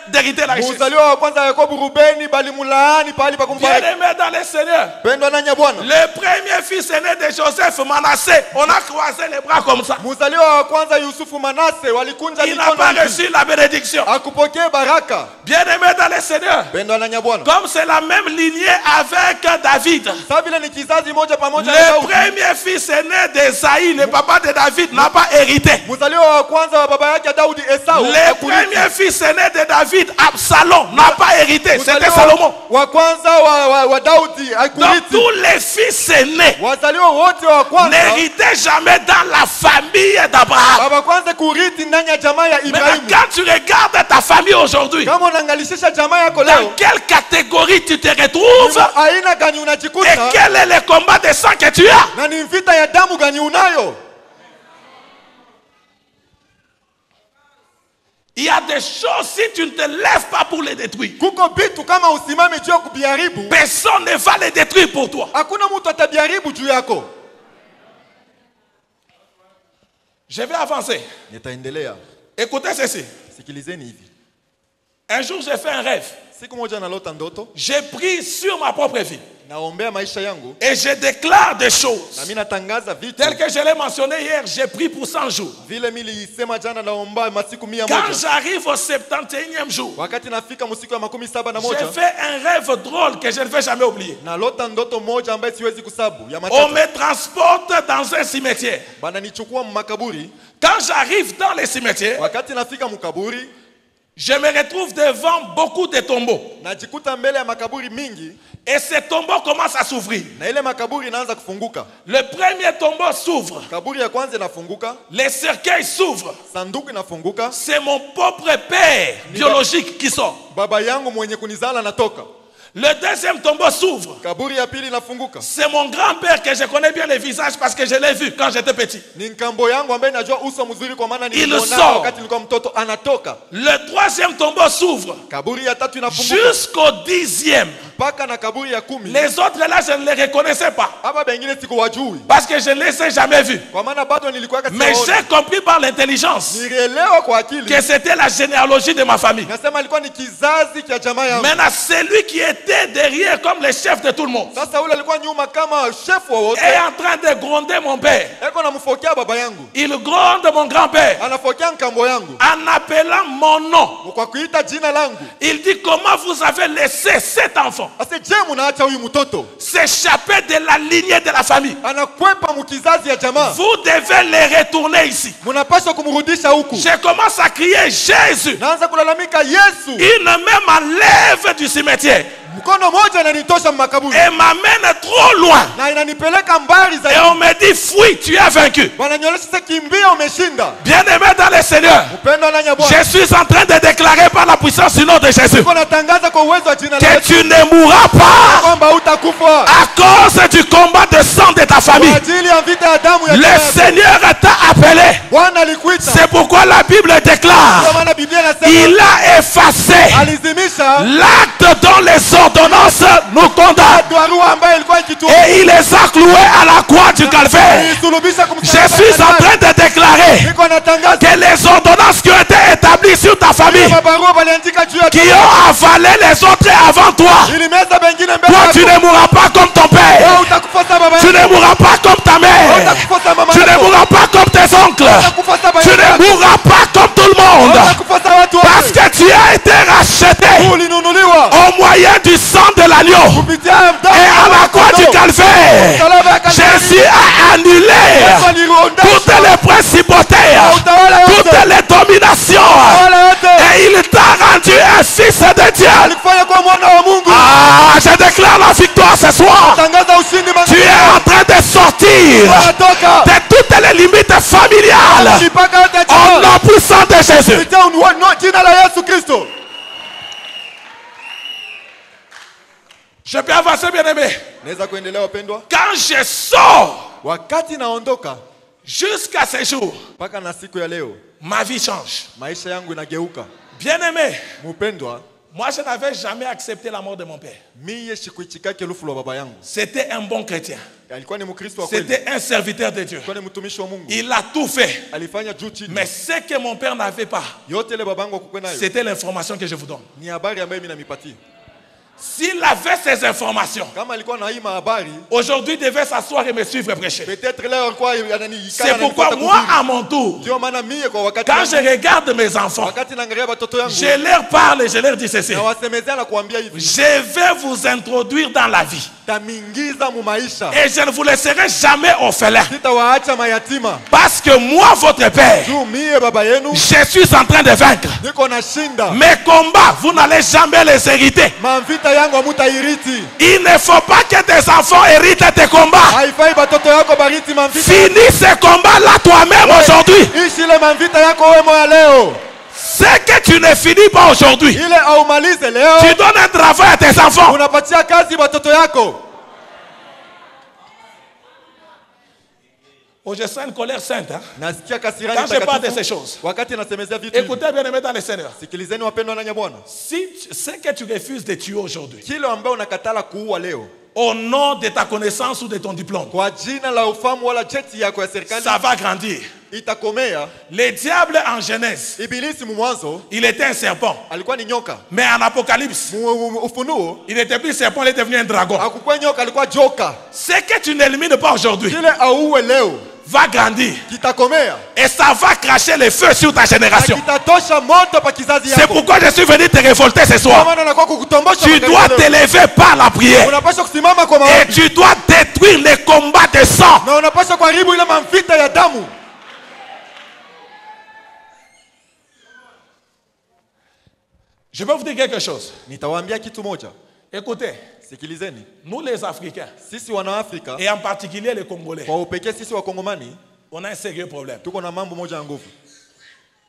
d'hériter la richesse. Mzaliwa wa kwanza Yakobo Rubeni balimulaani pahali pa kumbariki. Bien-aimé dans le Seigneur. Pendwa na Bwana. Le premier fils aîné de Joseph, Manassé, on a croisé les bras comme ça. Mzaliwa wa kwanza Yusufu Manase walikunja Il n'a pas reçu la bénédiction. Akupokea baraka. Bien-aimé dans le Seigneur. Pendwa na Bwana. Comme c'est la même lignée avec David. Sasa vile ni kizazi moja pamoja na Le Daudi. premier fils aîné d'Esaïe, le papa de David, n'a pas hérité. Mzaliwa wa kwanza wa baba yake Daudi Esau. Le premier fils aîné de David, Absalom, n'a pas hérité. C'était Salomon. Wa kwanza wa Daudi Donc Akuriti. tous les fils aînés Wazaliwa wote wa kwanza n'héritaient jamais dans la famille d'Abraham. baba kwanza kuriti ndani ya jamaa ya Maintenant, Ibrahimu. quand tu regardes ta famille aujourd'hui, Kama unaangalisha jamaa yako dans leo, quelle catégorie tu te retrouves aina gani et unajikuta quel est le combat de sang que tu as? na ni vita ya damu gani unayo? Il y a des choses, si tu ne te lèves pas pour les détruire, Kuko bitu kama usimame juu ya kubiharibu, personne ne va les détruire pour toi. hakuna mtu atabiharibu juu yako. Je vais avancer. Nitaendelea. Écoutez ceci. Sikilizeni hivi. Un jour, j'ai fait un rêve. Siku moja nalota ndoto, J'ai pris sur ma propre vie naombea maisha yangu et je déclare des choses. na mimi natangaza vitu Tel que je l'ai mentionné hier, j'ai pris pour 100 jours. vile milisema jana, naomba masiku 100. Quand j'arrive au 71e jour, Wakati nafika musiku ya 71, j'ai fait un rêve drôle que je ne vais jamais oublier. nalota ndoto moja ambaye siwezi kusabu ya On matatu. me transporte dans un cimetière. Bananichukua makaburi. Quand j'arrive dans les cimetières, Wakati nafika mkaburi, je me retrouve devant beaucoup de tombeaux. najikuta mbele ya makaburi mingi, Et ces tombeaux commencent à s'ouvrir. na ile makaburi inaanza kufunguka. Le premier tombeau s'ouvre. Kaburi ya kwanza inafunguka, Les cercueils s'ouvrent. sanduku inafunguka, C'est mon propre père biologique qui sort. baba yangu mwenye kunizala natoka. Le deuxième tombeau s'ouvre. Kaburi ya pili inafunguka, C'est mon grand-père que je connais bien le visage parce que je l'ai vu quand j'étais petit. ni nkambo yangu ambaye najua uso mzuri kwa maana Il nilimuona sort. wakati nilikuwa mtoto, anatoka. Le troisième tombeau s'ouvre Kaburi ya tatu inafunguka jusqu'au 10e. mpaka na kaburi ya 10. Les autres là, je ne les reconnaissais pas Hapa bengine sikuwajui parce que je ne les ai jamais vus. kwa maana bado nilikuwa Mais sijaona. j'ai compris par l'intelligence Nilielewa kwa akili que c'était la généalogie de ma famille. nasema ilikuwa ni kizazi cha jamaa yangu. Maintenant, celui qui était derrière comme le chef de tout le monde Sasa ule alikuwa nyuma kama chef wa wote, est en train de gronder mon père. eko namfokea baba yangu, Il gronde mon grand-père anafokea nkambo yangu en appelant mon nom. kwa kuita jina langu. Il dit, comment vous avez laissé cet enfant Ase je munaacha huyu mtoto s'échapper de la lignée de la famille? anakwepa mkizazi ya jamaa, Vous devez les retourner ici. munapaswa kumrudisha huku. Je commence à crier Jésus. Naanza kulalamika Yesu, Il me m'enlève du cimetière mkono moja inanitosha makaburi et m'amène trop loin. na inanipeleka mbali Et zaidi. on me dit, fuis, tu as vaincu. Wananyolesha sasa, kimbia, umeshinda. Bien-aimé dans le Seigneur, Upendo na Bwana, je suis en train de déclarer par la puissance du nom de Jésus niko natangaza kwa uwezo wa jina la que Yesu tu ne mourras pas kwamba hutakufa à cause du combat de sang de ta kwa famille. ajili ya vita ya damu ya Le jamaa. Seigneur t'a appelé. Bwana alikuita, C'est pourquoi la Bible kwa déclare, maana Biblia inasema il a effacé alizimisha l'acte dont les ordonnances nous condamnent barua ambayo ilikuwa ikitua et il les a cloués à la croix du calvaire. isulubisha Je kumsalaba suis en train de déclarer niko natangaza que les ordonnances qui ont été établies sur ta famille, mabarua waliandika juu ya qui ont avalé les autres avant toi, ilimeza bengine mbele toi tu yako. ne mourras pas comme ton père, Wewe utakufa sa baba tu yako, ne mourras pas comme ta mère, utakufa sa mama tu ne yako, mourras pas comme tes oncles, utakufa sa baba tu ne yako, mourras pas comme tout le monde, utakufa sa watu parce wote. que tu as été racheté Ulinunuliwa au moyen du sang de l'agneau kupitia damu et à la croix du calvaire. msalaba ya Kalvari. Jésus a annulé Yesu aliuondosha toutes les principautés, utawala toutes wote, les dominations, utawala wote. et il t'a rendu un fils de Dieu. Alikufanya kuwa mwana wa Mungu. Ah, je déclare la victoire ce soir. Tangaza ushindi Tu es en train de sortir Unatoka de toutes les limites familiales mipaka yote ya au jamaa. nom puissant de Jésus. Kupitia jina la Yesu Kristo. Je peux avancer, bien-aimé. Naweza kuendelea wapendwa? Quand je sors, Wakati naondoka, Jusqu'à ce jour, mpaka na siku ya leo ma vie change. maisha yangu inageuka. Bien-aimé, Mupendwa, moi je n'avais jamais accepté la mort de mon père. miye shikuichikake lufu lwa baba yangu. C'était un bon chrétien. Alikuwa ni Mkristo wa kweli. C'était un serviteur de Dieu. Alikuwa ni mtumishi wa Mungu. Il a tout fait. Alifanya juu chini. Mais ce que mon père n'avait pas, Yote ile babangu akukwe nayo. c'était l'information que je vous donne. Ni habari ambayo mimi namipatia. S'il avait ces informations, Kama alikuwa na hii mahabari, aujourd'hui il devait s'asseoir et me suivre prêcher. peut-être leo alikuwa ananiikaa. C'est pourquoi moi, à mon tour, ndio maana mie kwa wakati quand je regarde mes enfants, wakati naangalia watoto yangu, je leur parle et je leur dis ceci. na wasemezea na kuambia hivi, Je vais vous introduire dans la vie. tamingiza mu maisha. Et je ne vous laisserai jamais orphelin. Sitawaacha mayatima. Parce que moi, votre père, Juu mie baba yenu, je suis en train de vaincre. niko nashinda. Mes combats, vous n'allez jamais les hériter. Mavita yangu hamutairiti. Il ne faut pas que tes enfants héritent tes combats. Haifai batoto yako bariti mavita. Finis ces combats-là toi-même aujourd'hui. Ishi ile mavita yako wewe moya leo. Ce que tu ne finis pas aujourd'hui, Ile aumalize leo. tu donnes un travail à tes enfants. Unapatia kazi batoto yako. Oh, je sens une colère sainte. Hein? Nasikia kasirani Quand je parle de takatifu. ces choses, Wakati nasemezea vitu. écoutez bien aimé dans le Seigneur. Sikilizeni wapendwa ndani ya Bwana. Si ce que tu refuses de tuer aujourd'hui, Kile ambacho unakatala kuua leo, au nom de ta connaissance ou de ton diplôme, kwa jina la ufahamu wala cheti yako ya serikali, ça va grandir. itakomea. Le diable en Genèse, Ibilisi mwanzo il était un serpent. alikuwa ni nyoka. Mais en Apocalypse, Ufunuo il n'était plus serpent, il est devenu un dragon. hakukuwa nyoka, alikuwa joka. Ce que tu n'élimines pas aujourd'hui Kile auwe leo va grandir. kitakomea. Et ça va cracher le feu sur ta Na génération. kitatosha moto pa kizazi C'est yako. pourquoi je suis venu te révolter ce Kwa soir. maana nakuwa kukutombosha Tu makanisa dois leo. t'élever par la prière. Unapaswa kusimama kwa Et maombi. tu dois détruire les combats de sang. Na unapaswa kuharibu ile mavita ya damu. Je vais vous dire quelque chose. Nitawaambia kitu moja. Écoutez, Sikilizeni. nous les Africains, Sisi wana Afrika, et en particulier les Congolais, kwa upekee sisi wa Kongomani, on a un sérieux problème. tuko na mambo moja ya nguvu.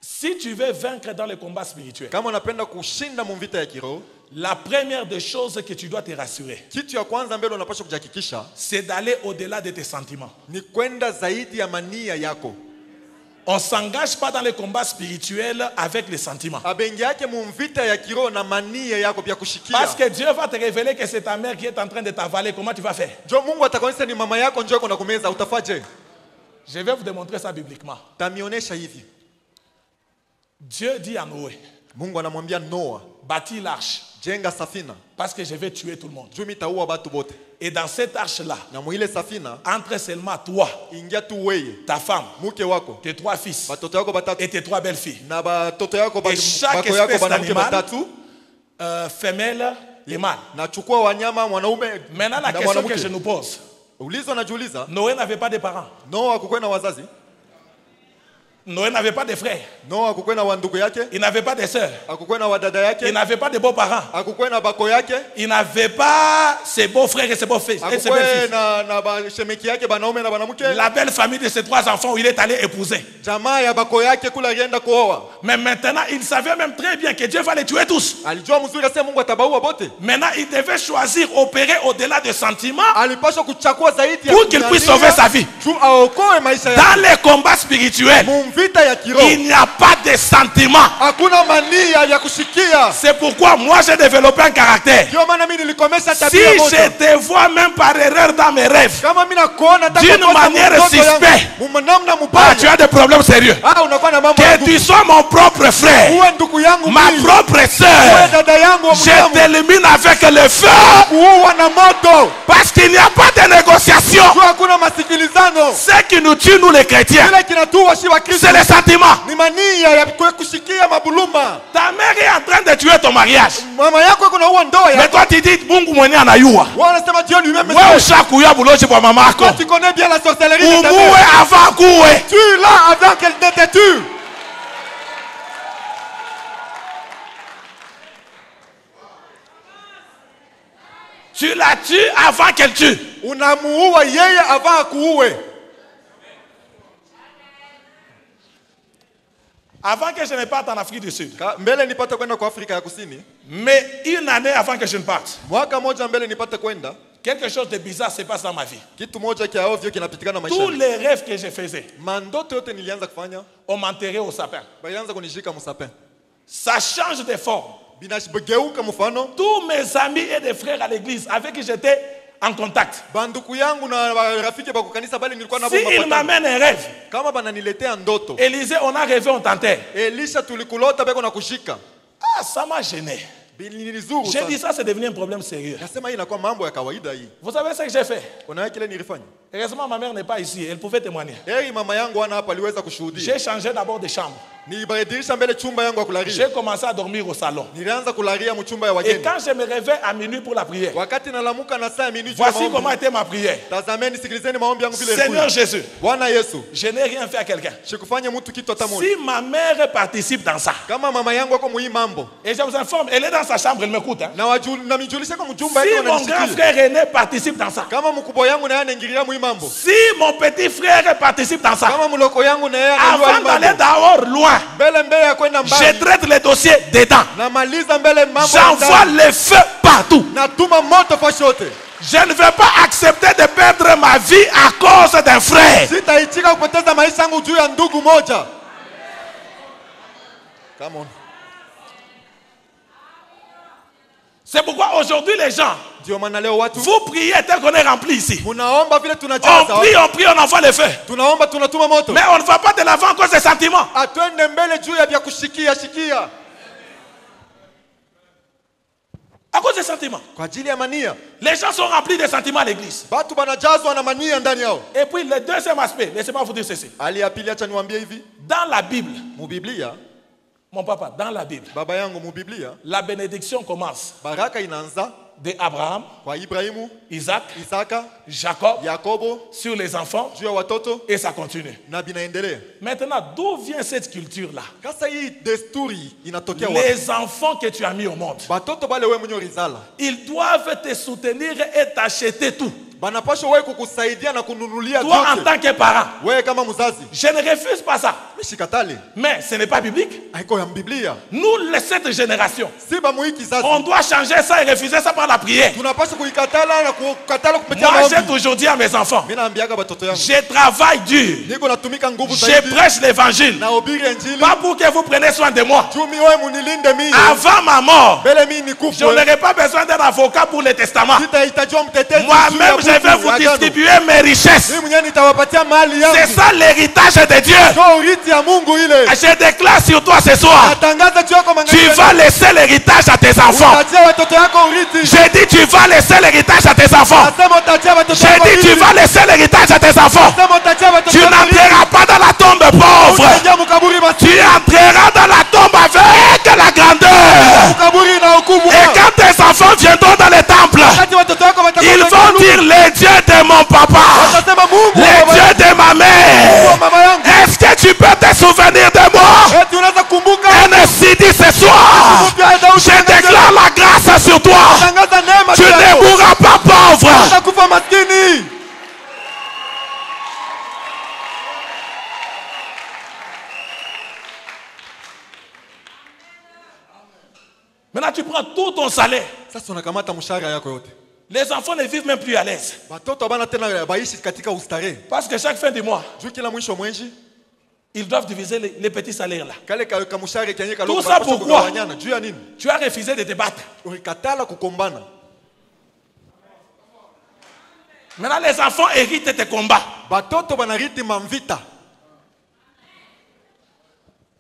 Si tu veux vaincre dans les combats spirituels, Kama unapenda kushinda mvita ya kiroho, la première des choses que tu dois te rassurer, kitu ya kwanza mbele unapaswa kujihakikisha c'est d'aller au-delà de tes sentiments. ni kwenda zaidi ya mania yako. On ne s'engage pas dans les combats spirituels avec les sentiments. Abengi yake mvita ya kiroho na mania yako pia kushikia. Parce que Dieu va te révéler que c'est ta mère qui est en train de t'avaler. Comment tu vas faire? Njoo Mungu atakuonyesha ni mama yako njoo kuna kumeza, utafaje? Je vais vous démontrer ça bibliquement. Tamionesha hivi. Dieu dit à Noé, Mungu anamwambia Noa, bâtis l'arche jenga safina, parce que je vais tuer tout le monde. juu mitaua batu bote. Et dans cette arche-là, Na mwile safina, entre seulement toi, ingia tu weye, ta femme, mke wako, tes 3 fils batoto yako batatu, et tes 3 belles-filles. na batoto yako Et chaque bako yako espèce banamke d'animal, batatu, femelle et mâle. na chukua wanyama mwanaume Maintenant, la na question que mwanamke. je nous pose, Ulizo najiuliza, Noé n'avait pas de parents. Noa hakukuwa na wazazi, Noé n'avait pas de frères. Noa hakukuwa na wandugu yake, Il n'avait pas de sœurs. hakukuwa na wadada Il yake, n'avait pas de beaux-parents. hakukuwa na bako yake, Il n'avait pas ses beaux-frères et ses beaux-fils. Et ses hakukuwa belles-fils. na bashemeki yake banaume na banamke. La belle famille de ces 3 enfants où il est allé épouser. Jamaa ya bako yake kula alienda kuoa. Mais maintenant, il savait même très bien que Dieu va les tuer tous. Alijua mzuri asema Mungu atabaua bote. Maintenant, il devait choisir, opérer au-delà des sentiments Alipaswa kuchagua zaidi ya pour qu'il puisse sauver sa vie. juu aokoe maisha yake. Dans les combats spirituels, Mumvita ya kiroho il n'y a pas de sentiments. hakuna mania ya kushikia. C'est pourquoi moi j'ai développé un caractère. Ndio maana mimi nilikomesha Si tabia je moja. te vois même par erreur dans mes rêves, Kama mimi nakuona hata d'une kwa kosa manière mtoto yangu, suspecte, namna tu mbaya. as des problèmes sérieux. Unakuwa na mambo ya Que tu sois mon propre frère, uwe ndugu yangu ma mimi. propre Uwe sœur, dada yangu wa je mdamu. t'élimine avec le feu. Kuua na moto. Parce qu'il n'y a pas de négociation. Juu hakuna masikilizano. Ce qui nous tue, nous les chrétiens, Kile kinatuua shi wa Kristo c'est les sentiments. ni mania ya kushikia mabuluma. Ta mère est en train de tuer ton mariage. Mama yako yuko naua ndoa Mais yako. toi tu dis, Mungu mwenye anayua. Wao wanasema Dieu lui-même. Wewe ushakuya buloji kwa mama yako. Toi, tu connais bien la sorcellerie de ta Umuwe mère. avant kuwe. Tue-la avant qu'elle ne te tue. Tu la tues avant qu'elle tue. Unamuua yeye avant akuue. Avant que je ne parte en Afrique du Sud. Mbele nipate kwenda kwa Afrika ya Kusini. Mais une année avant que je ne parte. Mwaka moja mbele nipate kwenda. quelque chose de bizarre se passe dans ma vie. Kitu moja kia ovyo kinapitikana Tous maishani. les rêves que je faisais, Mandoto yote nilianza kufanya, on m'enterrait au sapin. balianza kunishika musapin. Ça change de forme. Binashigeuka mfano. Tous mes amis et des frères à l'église avec qui j'étais en contact, Banduku yangu na rafiki ba kukanisa bali nilikuwa nabo si il m'amène un rêve, kama bananiletea ndoto. Élisée, on a rêvé, on t'enterre. Elisha tulikulota beko na kushika. Ah, ça m'a gêné. Bilinizuru J'ai dit sana. ça, c'est devenu un problème sérieux. Nasema hii inakuwa mambo ya kawaida hii. Vous savez ce que j'ai fait? Kuna kile nilifanya. Heureusement, ma mère n'est pas ici. Elle pouvait témoigner. Heri mama yangu ana hapa aliweza kushuhudia. J'ai changé d'abord de chambre. Nilibadilisha mbele chumba yangu ya kularia. J'ai commencé à dormir au salon. Nilianza kularia mchumba ya Et wageni. quand je me réveille à minuit pour la prière, Wakati nalamuka na saa minute ya voici comment maombi. était ma prière. Tazameni sikilizeni maombi yangu vile Seigneur ilikuwa. Jésus, Bwana Yesu, je n'ai rien fait à quelqu'un. sikufanya mtu kitu hata moja. Si ma mère participe dans ça, Kama mama yangu ako muhii mambo. et je vous informe, elle est dans sa chambre, elle m'écoute. Hein. Na mijulisha kwa mchumba Si yake mon grand unanisikia. frère aîné participe dans ça, Kama mkubwa yangu na yeye anaingilia muhii mambo. si mon petit frère participe dans ça, Kama mloko yangu na yeye anajua avant d'aller mambo. dehors loin, Mbele ya kwenda je mbali. traite les dossiers dedans. Namaliza mbele mambo. J'envoie le feu partout. Natuma moto fashi yote. Je ne vais pas accepter de perdre ma vie à cause d'un frère. Sitaitika kupoteza maisha yangu juu ya ndugu moja. Come on. C'est pourquoi aujourd'hui les gens, Ndio maana leo watu vous priez tel qu'on est rempli ici. munaomba vile On tunajaza. prie, on envoie le feu. Tunaomba tunatuma moto. Mais on ne va pas de l'avant à cause des sentiments. Atwende mbele juu ya vya kushikia shikia. À cause des sentiments. Kwa ajili ya mania. Les gens sont remplis de sentiments à l'église. Batu banajazwa na mania ndani yao. Et puis le deuxième aspect, laissez-moi vous dire ceci. Ali ya pili acha niwaambie hivi. Dans la Bible, Mu Biblia, mon papa, dans la Bible, baba yangu mu Biblia, la bénédiction commence baraka inaanza de Abraham, kwa Ibrahimu, Isaac, Isaka, Jacob, Yakobo, sur les enfants, juu ya watoto et ça continue. na binaendelea. Maintenant, d'où vient cette culture-là? Kasa hii desturi inatokea wapi? Les enfants que tu as mis au monde, Batoto bale wewe mwenyewe ulizala. ils doivent te soutenir et t'acheter tout. Banapaswa wewe kukusaidia na kununulia Toi, en vyote. tant que parent, Wewe kama mzazi, je ne refuse pas ça. mishikatale. Mais ce n'est pas biblique. Haiko ya Biblia. Nous, cette génération, Si ba muhiki kizazi. on doit changer ça et refuser ça par la prière. Tunapaswa kuikatala na kukatala kupitia Moi, j'ai maombi. toujours dit à mes enfants, Mimi naambiaga batoto yangu. je travaille dur. Niko natumika nguvu Je zaidi. prêche l'évangile. Na ubiri injili. Pas pour que vous preniez soin de moi. Jumi wewe munilinde mimi. Avant ma mort, Bele mimi je nikufe. n'aurai pas besoin d'un avocat pour le testament. Sitahitajwa mtetezi. Moi-même, je vais vous distribuer mes richesses. Mimi mwenyewe nitawapatia mali yangu. C'est ça l'héritage de Dieu. Ndio urithi ya Mungu ile. Je déclare sur toi ce soir, Natangaza juu yako tu vas laisser l'héritage à tes enfants. Utaachia watoto yako urithi. J'ai dit, tu vas laisser l'héritage à tes enfants. Nasema utaachia watoto J'ai yako dit, tu urithi. vas laisser l'héritage à tes enfants. Nasema utaachia watoto Tu yako urithi. n'entreras pas dans la tombe pauvre. Utaingia mkaburi basi. Tu entreras dans la tombe avec la grandeur. Mkaburi na ukubwa. Et quand tes enfants viendront dans le temple, Wakati watoto wako watakuwa ils vont dire, les dieux de mon papa, watasema Mungu wa les baba dieux yangu, de ma wa mère. mama yangu. Est-ce que tu peux te souvenir de moi? Eti unaweza kumbuka. Un ainsi dit ce soir, je déclare la grâce sur toi. Tangaza neema Tu juu ne yako. mourras pas pauvre. Utakufa maskini. Maintenant, tu prends tout ton salaire. Sasa unakamata mshahara yako yote. Les enfants ne vivent même plus à l'aise. Watoto bana tena baishi katika ustarehe. Parce que chaque fin du mois, Juu kila mwisho mwezi ils doivent diviser les petits salaires là. kale ka mshahara kenye Tout kaloko ça pourquoi? juu ya nini? Tu as refusé de te battre. Ulikatala kukombana. Maintenant, les enfants héritent tes combats. Batoto banariti mamvita.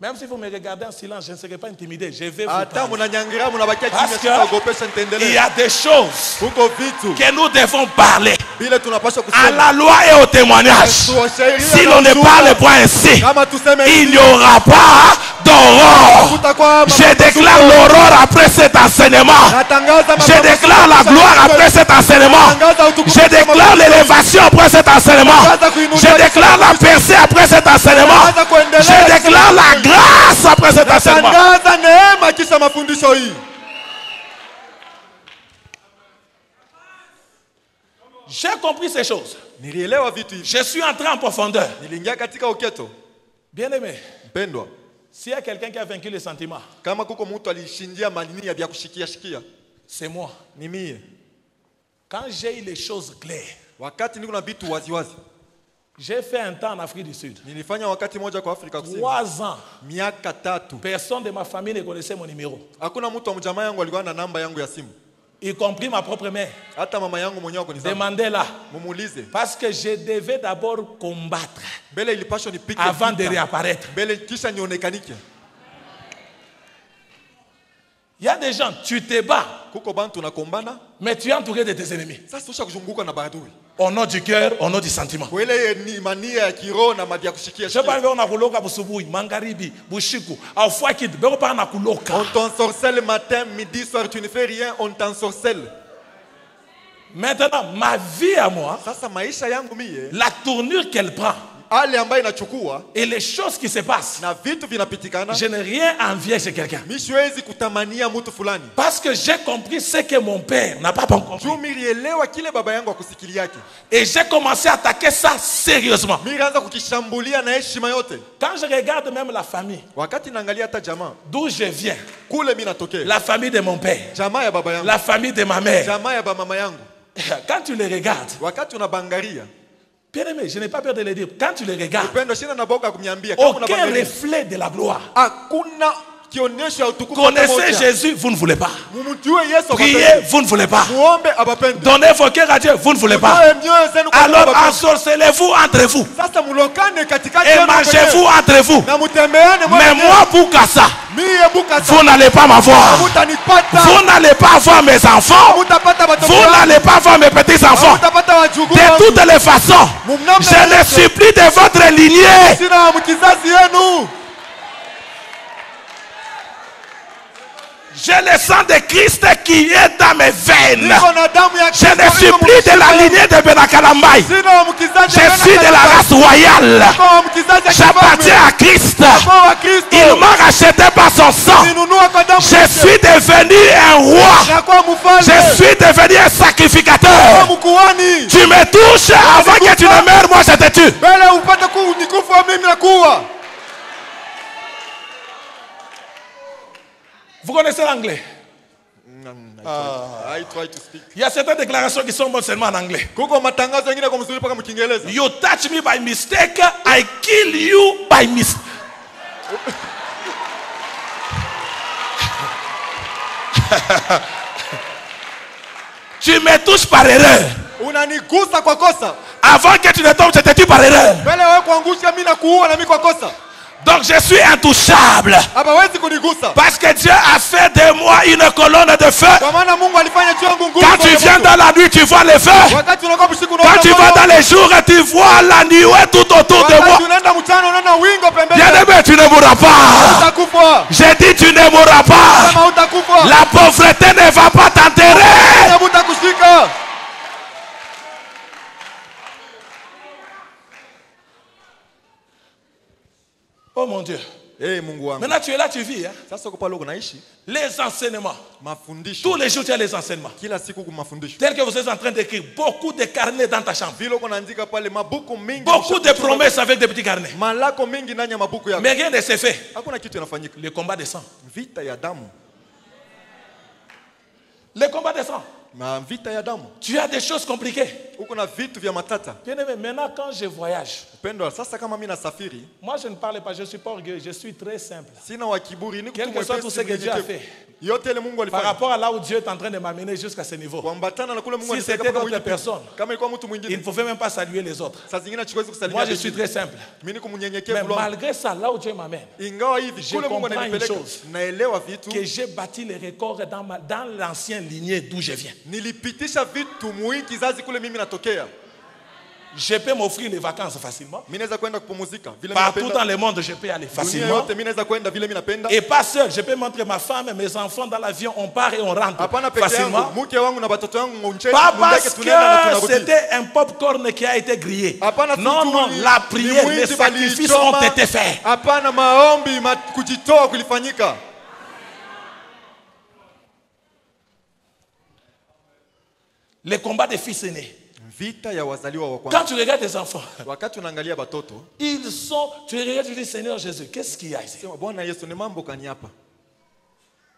Même si vous me regardez en silence, je ne serai pas intimidé. Je vais vous Hata parler. mnanyangira mnabakia Parce chini que sitaogopesha il nitendelee. y a des choses Huko vitu que nous devons parler bila tunapaswa à kusema. la loi et au témoignage. Si l'on ne parle pas ainsi, Kama tuseme il hivi, n'y aura pas d'aurore. kutakuwa Je déclare l'aurore après cet enseignement. natangaza Je déclare la gloire après cet enseignement. Je déclare l'élévation après cet enseignement. Je déclare la percée après cet enseignement. Je déclare la grâce après cet enseignement. Natangaza neema kisha mafundisho hii. J'ai compris ces choses. Nilielewa vitu hivi. Je suis entré en profondeur. Niliingia katika uketo. Bien aimé, Mpendwa, s'il y a quelqu'un qui a vaincu les sentiments, kama kuko mtu alishindia manini ya vya kushikia shikia, c'est moi. ni mie. Quand j'ai eu les choses claires, wakati niko na vitu waziwazi, j'ai fait un temps en Afrique du Sud. nilifanya wakati moja kwa Afrika Kusini. 3 ans. Miaka 3. Personne de ma famille ne connaissait mon numéro. Hakuna mtu wa mjamaa yangu alikuwa na namba yangu ya simu. Y compris ma propre mère. Hata mama yangu mwenyewe akonizama. Demandez-la. Mumuulize. Parce que je devais d'abord combattre Mbele ilipashwa nipike avant de réapparaître. Mbele kisha nionekanike. Il y a des gens, tu te bats, Kuko bantu nakombana, mais tu es entouré de tes ennemis. sasa ushakuzunguka na maadui. Au nom du cœur, au nom du sentiment. Kwa ile ni mania ya kiroho na madia kushikia. Je parle on a kuloka busubuhi, mangaribi, bushiku, au fuakid, beko pa na kuloka. On t'ensorcelle matin, midi, soir, tu ne fais rien, on t'ensorcelle. Maintenant, ma vie à moi, Sasa maisha yangu mie, la tournure qu'elle prend hali ambayo inachukua et les choses qui se passent, na vitu vinapitikana, je n'ai rien à envier chez quelqu'un. mimi siwezi kutamania mtu fulani. Parce que j'ai compris ce que mon père n'a pas compris. Juu nilielewa kile baba yangu akusikili yake. Et j'ai commencé à attaquer ça sérieusement. Nilianza kukishambulia na heshima yote. Quand je regarde même la famille, Wakati naangalia hata jamaa, d'où je viens, kule mimi natokea. la famille de mon père, Jamaa ya baba yangu, la famille de ma mère, jamaa ya mama yangu. quand tu les regardes, Wakati unabangaria, bien aimé, je n'ai pas peur de le dire, quand tu les regardes, upendo shina na boga kumniambia kama aucun unabangaria. reflet de la gloire. Hakuna kionyesho ya utukufu hata Connaissez moja. Jésus, vous ne voulez pas. Mumjue Yesu Priez, abapende. vous ne voulez pas. Muombe abapende. Donnez vos cœurs à Dieu, vous ne voulez pas. Mtoe mioyo zenu kwa Alors abapende. ensorcelez-vous entre vous Sasa mulokane katikati et yenu mangez-vous wenyewe. entre vous. Na mutembeane Mais moi, Boukassa, mie buka vous n'allez pas m'avoir. mutanipata. Vous n'allez pas voir mes enfants. Mutapata watoto Vous wangu. n'allez pas voir mes petits-enfants. Mutapata wajukuu De wangu. toutes les façons, je ne suis plus de votre lignée. Sina mkizazi yenu. J'ai le sang de Christ qui est dans mes veines. Niko na damu ya Je ne Kristo suis iko plus de la mkishika. lignée de Benakalambai. Sina mkizazi Je ya suis de la Benakalambai. race royale. Niko mkizazi ya J'appartiens kifalme. à Christ. Niko wa Kristo. Il m'a racheté par son sang. Ninunua kwa damu Je yake. suis devenu un roi. Nakuwa mfalme. Je suis devenu un sacrificateur. Nakuwa mkuhani. Tu me touches avant que tu ne meurs, moi je te tue. Bele upate nikufa mimi nakuwa. Vous connaissez l'anglais? I try to speak. Il y a certaines déclarations qui sont bonnes seulement en anglais. Kuko matangazo mengine kwa mzuri paka mkiingereza. You touch me by mistake, I kill you by mistake. Tu me touches par erreur. Unanigusa kwa kosa. Avant que tu ne tombes, je te tue par erreur. Bele wewe kuangusha mimi nakuua na mimi kwa kosa. Donc je suis intouchable. Hawezi kunigusa. Parce que Dieu a fait de moi une colonne de feu. Kwa maana Mungu alifanya juu yangu nguvu. Quand tu viens dans la nuit, tu vois le feu. Wakati unakuwa usiku unaona. Quand tu vas dans les jours, tu vois la nuée tout autour de moi. Wakati unaenda mchana unaona wingo pembeni. Bien-aimé, tu ne mourras pas. Utakufa. J'ai dit tu ne mourras pas. Kama utakufa. La pauvreté ne va pas t'enterrer. Utakushika. Oh mon Dieu. Eh Mungu wangu. Maintenant tu es là, tu vis. Hein? Sasa uko pale unaishi. Les enseignements. Mafundisho. Tous les jours tu as les enseignements. Kila siku kuna mafundisho. Tel que vous êtes en train d'écrire beaucoup de carnets dans ta chambre. Vile uko naandika pale mabuku mingi. Beaucoup de promesses avec des petits carnets. Malako mingi ndani ya mabuku yako. Mais rien ne s'est fait. Hakuna kitu inafanyika. Le combat de sang. Vita ya damu. Le combat de sang. Ma vita ya damu. Tu as des choses compliquées. Uko na vitu vya matata. Bien aimé, maintenant quand je voyage, Upendo sasa kama mimi nasafiri, moi je ne parle pas, je suis pas orgueilleux, je suis très simple. sina wa kiburi, ni Quel que soit tout ce que Dieu a fait. Yote ile Mungu Par alifanya. rapport à là où Dieu est en train de m'amener jusqu'à ce niveau. Kuambatana na kule Mungu Si alifanya c'était kama d'autres wiki. personnes, Kama ilikuwa mtu il ne mwingine, pouvait même pas saluer les autres. saa zingine siwezi kusalimia. Moi je suis très simple. Mimi ni Mais kumnyenyekevu longo. malgré ça, là où Dieu m'amène, Ingawa hivi Je kule Mungu comprends ananipeleka, une chose. naelewa vitu. que j'ai bâti les records dans l'ancienne lignée d'où je viens. Nilipitisha vitu muhimu kizazi kule mimi natokea. Je peux m'offrir les vacances facilement. Mimi naweza kwenda kupumzika vile mimi Partout napenda. dans le monde, je peux aller Dunia facilement. yote mimi naweza kwenda vile mimi napenda. Et pas seul, je peux montrer ma femme et mes enfants dans l'avion, on part et on rentre Hapana peke yangu, facilement. mke wangu na watoto wangu nje, Pas mundake parce tunaenda na que tunarudi. c'était un popcorn qui a été grillé. Hapana Non, tu- non, ni- la ni prière, mwindi les sacrifices walichoma. ont été faits. Hapana maombi, kujitoa kulifanyika. Les combats des fils aînés. Vita ya wazaliwa wa kwanza. Quand tu regardes les enfants, Wakati unaangalia batoto, ils sont, tu regardes, tu dis Seigneur Jésus, qu'est-ce qu'il y a ici? sema Bwana Yesu ni mambo kani hapa.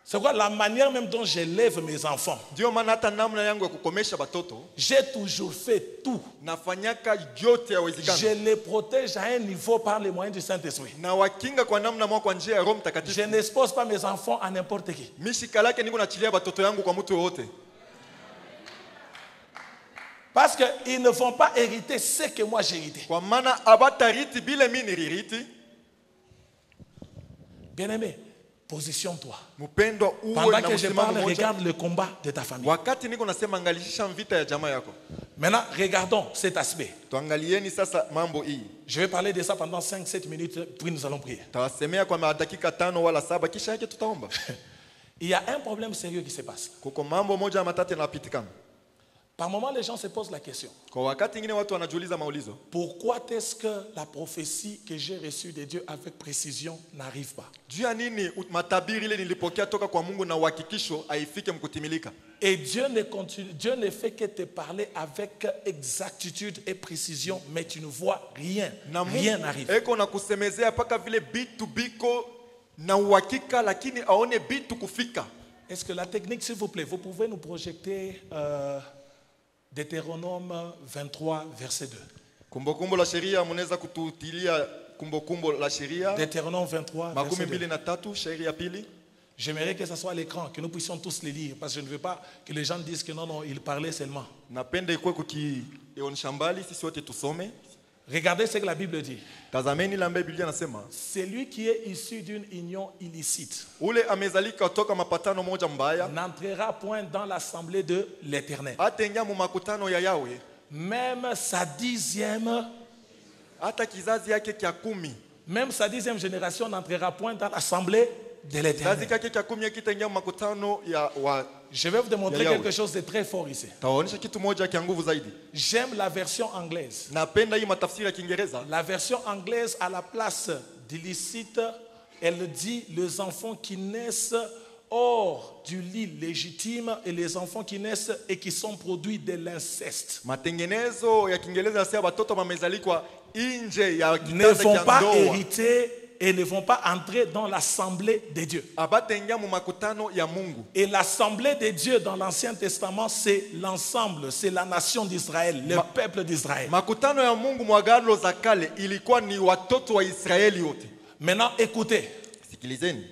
C'est quoi la manière même dont j'élève mes enfants? Ndio maana hata namna yangu ya kukomesha batoto J'ai toujours fait tout. nafanyaka yote yawezekana. Je les protège à un niveau par les moyens du Saint-Esprit. Na wakinga kwa namna moja kwa njia ya Roho Je Mtakatifu. n'expose pas mes enfants à n'importe qui. Mishikalake niko nachilia batoto yangu kwa mtu yote. Parce qu'ils ne vont pas hériter ce que moi j'ai hérité. Kwa maana abatariti bile mimi niliriti. Bien-aimé, positionne-toi. Mpendwa uwe Pendant na que je msimamo parle, mmoja. regarde le combat de ta famille. Wakati niko nasema angalisha vita ya jamaa yako. Maintenant, regardons cet aspect. Tuangalieni sasa mambo hii. Je vais parler de ça pendant 5-7 minutes, puis nous allons prier. Tawasemea kwa dakika 5 wala 7 kisha yake tutaomba. Il y a un problème sérieux qui se passe. Kuko mambo moja matatu yanapitikana. Par moment, les gens se posent la question. Kwa wakati mwingine watu wanajiuliza maulizo. Pourquoi est-ce que la prophétie que j'ai reçue de Dieu avec précision n'arrive pas? Juu ya nini matabiri ile nilipokea toka kwa Mungu na uhakikisho haifike mkutimilika? Et Dieu ne fait que te parler avec exactitude et précision, mais tu ne vois rien. Rien n'arrive. Eko na kusemezea paka vile bitu biko na uhakika lakini aone bitu kufika. Est-ce que la technique, s'il vous plaît, vous pouvez nous projeter Deutéronome 23, verset 2. Kumbukumbu la sheria mnaweza kututilia kumbukumbu la sheria. Deutéronome 23, verset 2. 23 sheria pili. J'aimerais que ça soit à l'écran, que nous puissions tous les lire, parce que je ne veux pas que les gens disent que non, il parlait seulement. Napenda ikuwe kukionyesha mbali sisi wote tusome. Regardez ce que la Bible dit. Tazameni la Biblia nasema. Celui qui est issu d'une union illicite Ule amezalika kutoka mapatano moja mbaya n'entrera point dans l'assemblée de l'Éternel. ataingia mu makutano ya Yahweh. Même sa 10e, Hata kizazi yake kya 10. même sa 10e génération n'entrera point dans l'assemblée de l'Éternel. Kizazi yake kya 10 kitaingia mu makutano ya wa. Je vais vous démontrer Yahweh. quelque chose de très fort ici. Tawaonyesha kitu moja kia nguvu zaidi. J'aime la version anglaise. Napenda hii matafsiri ya Kiingereza. La version anglaise, à la place d'illicite, elle dit les enfants qui naissent hors du lit légitime et les enfants qui naissent et qui sont produits de l'inceste. Matengenezo ya Kiingereza yasema watoto wamezalikwa nje ya Ne kitanda vont cha pas ndoa. hériter et ne vont pas entrer dans l'assemblée de Dieu. Abataingia mu makutano ya Mungu. Et l'assemblée de Dieu dans l'Ancien Testament, c'est l'ensemble, c'est la nation d'Israël, le peuple d'Israël. Makutano ya Mungu mwagano za kale ilikuwa ni watoto wa Israeli wote. Maintenant, écoutez. Sikilizeni.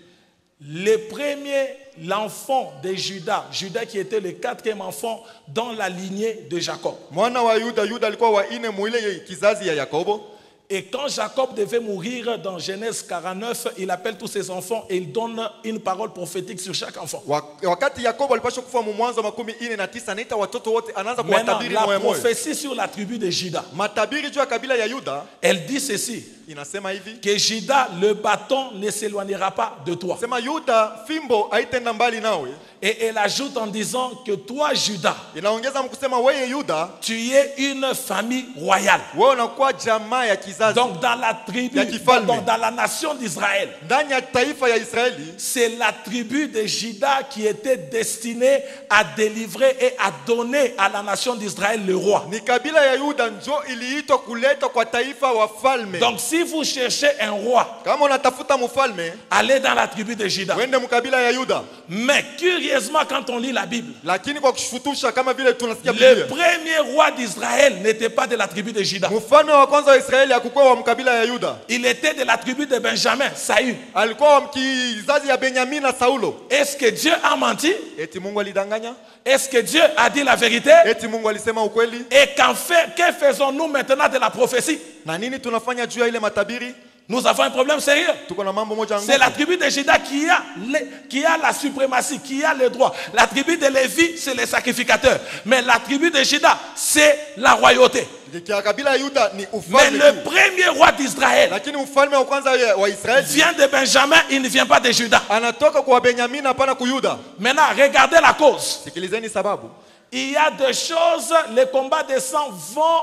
Le premier, l'enfant de Judas, Judas qui était le 4e enfant dans la lignée de Jacob. Mwana wa Yuda, Yuda alikuwa wa ine muile kizazi ya Yakobo. Et quand Jacob devait mourir dans Genèse 49, il appelle tous ses enfants et il donne une parole prophétique sur chaque enfant. Wakati Yakobo alipaswa kufa mu Mwanzo 49 anaita watoto wote anaanza Maintenant, kuwatabiri la moyo moyo. prophétie sur la tribu de Judas, Matabiri juu ya kabila ya Yuda elle dit ceci, inasema hivi. que Judas, le bâton ne s'éloignera pas de toi. Sema Yuda fimbo haitenda mbali nawe. Et elle ajoute en disant que toi, Judas, Inaongeza mkusema wewe Yuda, tu es une famille royale. wewe unakuwa jamaa ya kizazi. Donc dans la tribu, Ya kifalme. dans la nation d'Israël, Ndani ya taifa ya Israeli c'est la tribu de Judas qui était destinée à délivrer et à donner à la nation d'Israël le roi. ni kabila ya Yuda njo iliitwa kuleta kwa taifa wafalme. Donc si vous cherchez un roi, Kama unatafuta mfalme, allez dans la tribu de Judas. wende mkabila ya Yuda. Mais curieusement, quand on lit la Bible, Lakini kwa kushufutusha kama vile tunasikia le Biblia. premier roi d'Israël n'était pas de la tribu de Judas. Mfalme wa kwanza wa Israeli hakukuwa wa mkabila ya Yuda. Il était de la tribu de Benjamin, Saül. Alikuwa wa kizazi ya Benyamin na Saulo. Est-ce que Dieu a menti? Eti Mungu alidanganya? Est-ce que Dieu a dit la vérité? Eti Mungu alisema ukweli? Et que faisons-nous maintenant de la prophétie? Na nini tunafanya juu ya ile matabiri? Nous avons un problème sérieux. Tuko na mambo moja C'est la ngumu. tribu de Judas qui a la suprématie, qui a le droit. La tribu de Lévi, c'est les sacrificateurs. Mais la tribu de Judas, c'est la royauté. Kia kabila ya Yuda ni Mais ufalme. le tu. premier roi d'Israël Lakini mfalme wa kwanza wa Israeli vient de Benjamin, il ne vient pas de Judas. anatoka kwa Benyamin hapana ku Yuda. Maintenant, regardez la cause. Sikilizeni sababu. Il y a des choses, les combats des sangs vont,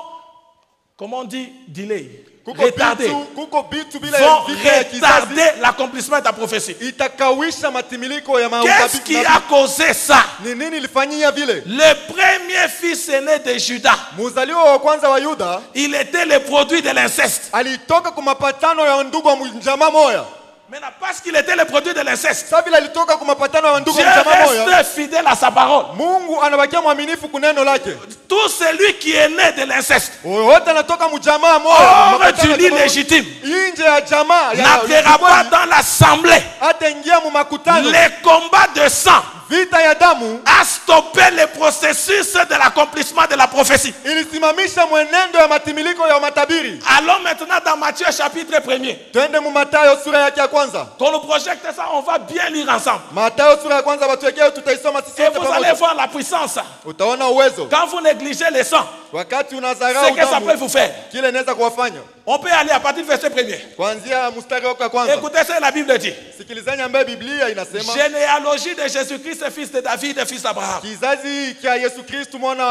comment on dit, delay, retarder, Kuko bitu bila vont vita ya kizazi retarder l'accomplissement de ta prophétie. itakawisha matimiliko ya Qu'est-ce qui a causé ça? Ni nini ilifanyia vile? Le premier fils aîné de Judas, Muzaliwa wa kwanza wa Yuda il était le produit de l'inceste. alitoka kwa mapatano ya ndugu wa jamaa moya. Maintenant, parce qu'il était le produit de l'inceste, Sa vile alitoka kwa mapatano ya ndugu Dieu mjamaa moja. reste fidèle à sa parole. Mungu anabakia mwaminifu kuneno lake. Tout celui qui est né de l'inceste, Wote anatoka mjamaa moja. hors du lit légitime, Nje ya jamaa n'entrera pas dans l'assemblée. ataingia mu makutano. Les combats de sang Vita ya damu a stoppé le processus de l'accomplissement de la prophétie. ilisimamisha mwenendo ya matimiliko ya matabiri. Allons maintenant dans Matthieu chapitre 1er. Twende mu Mathayo sura yake ya kwanza. Qu'on nous projette ça, on va bien lire ensemble. Mathayo sura ya kwanza batuwekea tutaisoma sisi Et wote vous allez pamoja. voir la puissance. Utaona uwezo. Quand vous négligez le sang, Wakati ce unazarau que ça peut damu vous faire. kile inaweza kuwafanya. On peut aller à partir du verset 1er. Kuanzia mstari wako wa kwanza. Écoutez ce que la Bible dit. Sikilizani ambaye Biblia inasema Généalogie de Jésus-Christ, fils de David, fils d'Abraham. kizazi cha Yesu Kristo mwana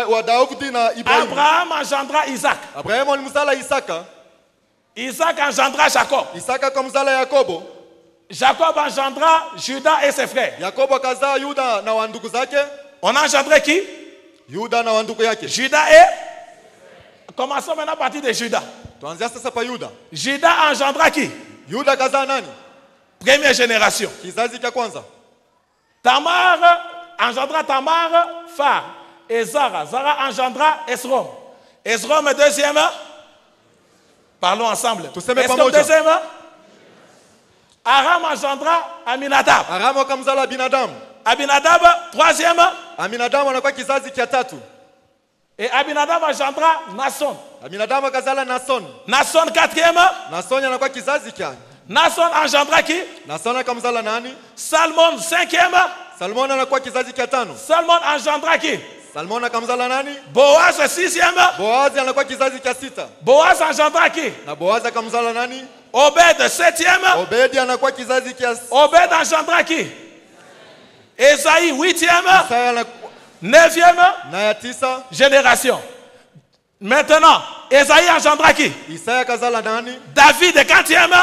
wa Daudi na Ibrahimu. Abraham engendra Isaac. Abrahamu alimzala Isaka. Isaac engendra Jacob. Isaka akamzala Yakobo. Jacob engendra Judas et ses frères. Yakobo akazaa Yuda na wandugu zake. On a engendré qui? Yuda na wandugu yake. Judas et... Commençons maintenant à partir de Judas. Tuanzia sasa pa Yuda. Judas engendra qui? Yuda akazaa nani? Première génération. Kizazi cha kwanza. Tamar engendra Tamar, Phar. Et Zara. Zara engendra Esrom. Esrom deuxième. Parlons ensemble. Tuseme Esrom pamoja. deuxième. Aram engendra Aminadab. Aramu akamzala Abinadamu. Abinadab troisième. Aminadamu anakuwa kizazi cha tatu. Et Abinadab engendra Nason. Aminadamu akazala Nason. Nason quatrième. Nason anakuwa kizazi cha. Nason engendra qui? Nason akamzala nani? Salmon cinquième. Salmon anakuwa kizazi cha tano. Salmon engendra qui? Salmon akamzala nani? Boaz sixième. Boazi anakuwa kizazi cha sita. Boaz engendra qui? Na Boazi akamzala nani? Obed septième. Obedi anakuwa kizazi cha Obed engendra qui? Esaïe huitième. Isaya anakuwa Neuvième na ya tisa. génération. Maintenant, Esaïe engendra qui? Isaya akazala nani? David quatrième.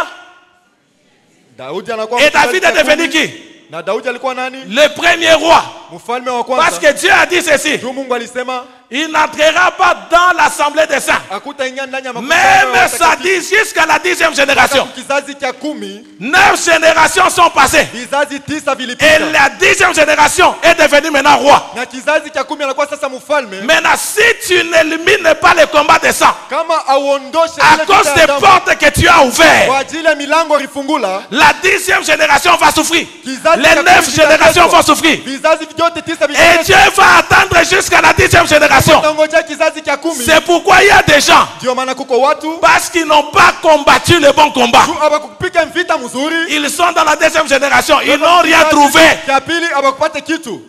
Daudi anakuwa Et David est devenu qui? na Daudi alikuwa nani? Le premier roi. Mfalme wa Parce kwanza. que Dieu a dit ceci. Ndio Mungu alisema Il n'entrera pas dans l'assemblée des saints. hakutaingia ndani ya makutano. Même ça dit jusqu'à la 10e génération. Kizazi cha 10, 9 générations sont passées. vizazi 9 Et vilipita. la 10e génération est devenue maintenant roi. Na kizazi cha 10 anakuwa sasa mfalme. Maintenant, si tu n'élimines pas le combat des sangs, Kama auondoshe à ile cause vita des ya damu, portes que tu as ouvertes, kwa ajili ya milango ulifungula, la 10e génération va souffrir. kizazi Les cha 9 10 générations vitateswa. vont souffrir. Vizazi vyote 9 Et vitateswa. Dieu va attendre jusqu'à la 10e génération. Utangojea kizazi cha 10. C'est pourquoi il y a des gens, Ndio maana kuko watu parce qu'ils n'ont pas combattu le bon combat, tu abakupika vita mzuri, ils sont dans la 2e génération, ils n'ont rien trouvé. cha pili abakupate kitu.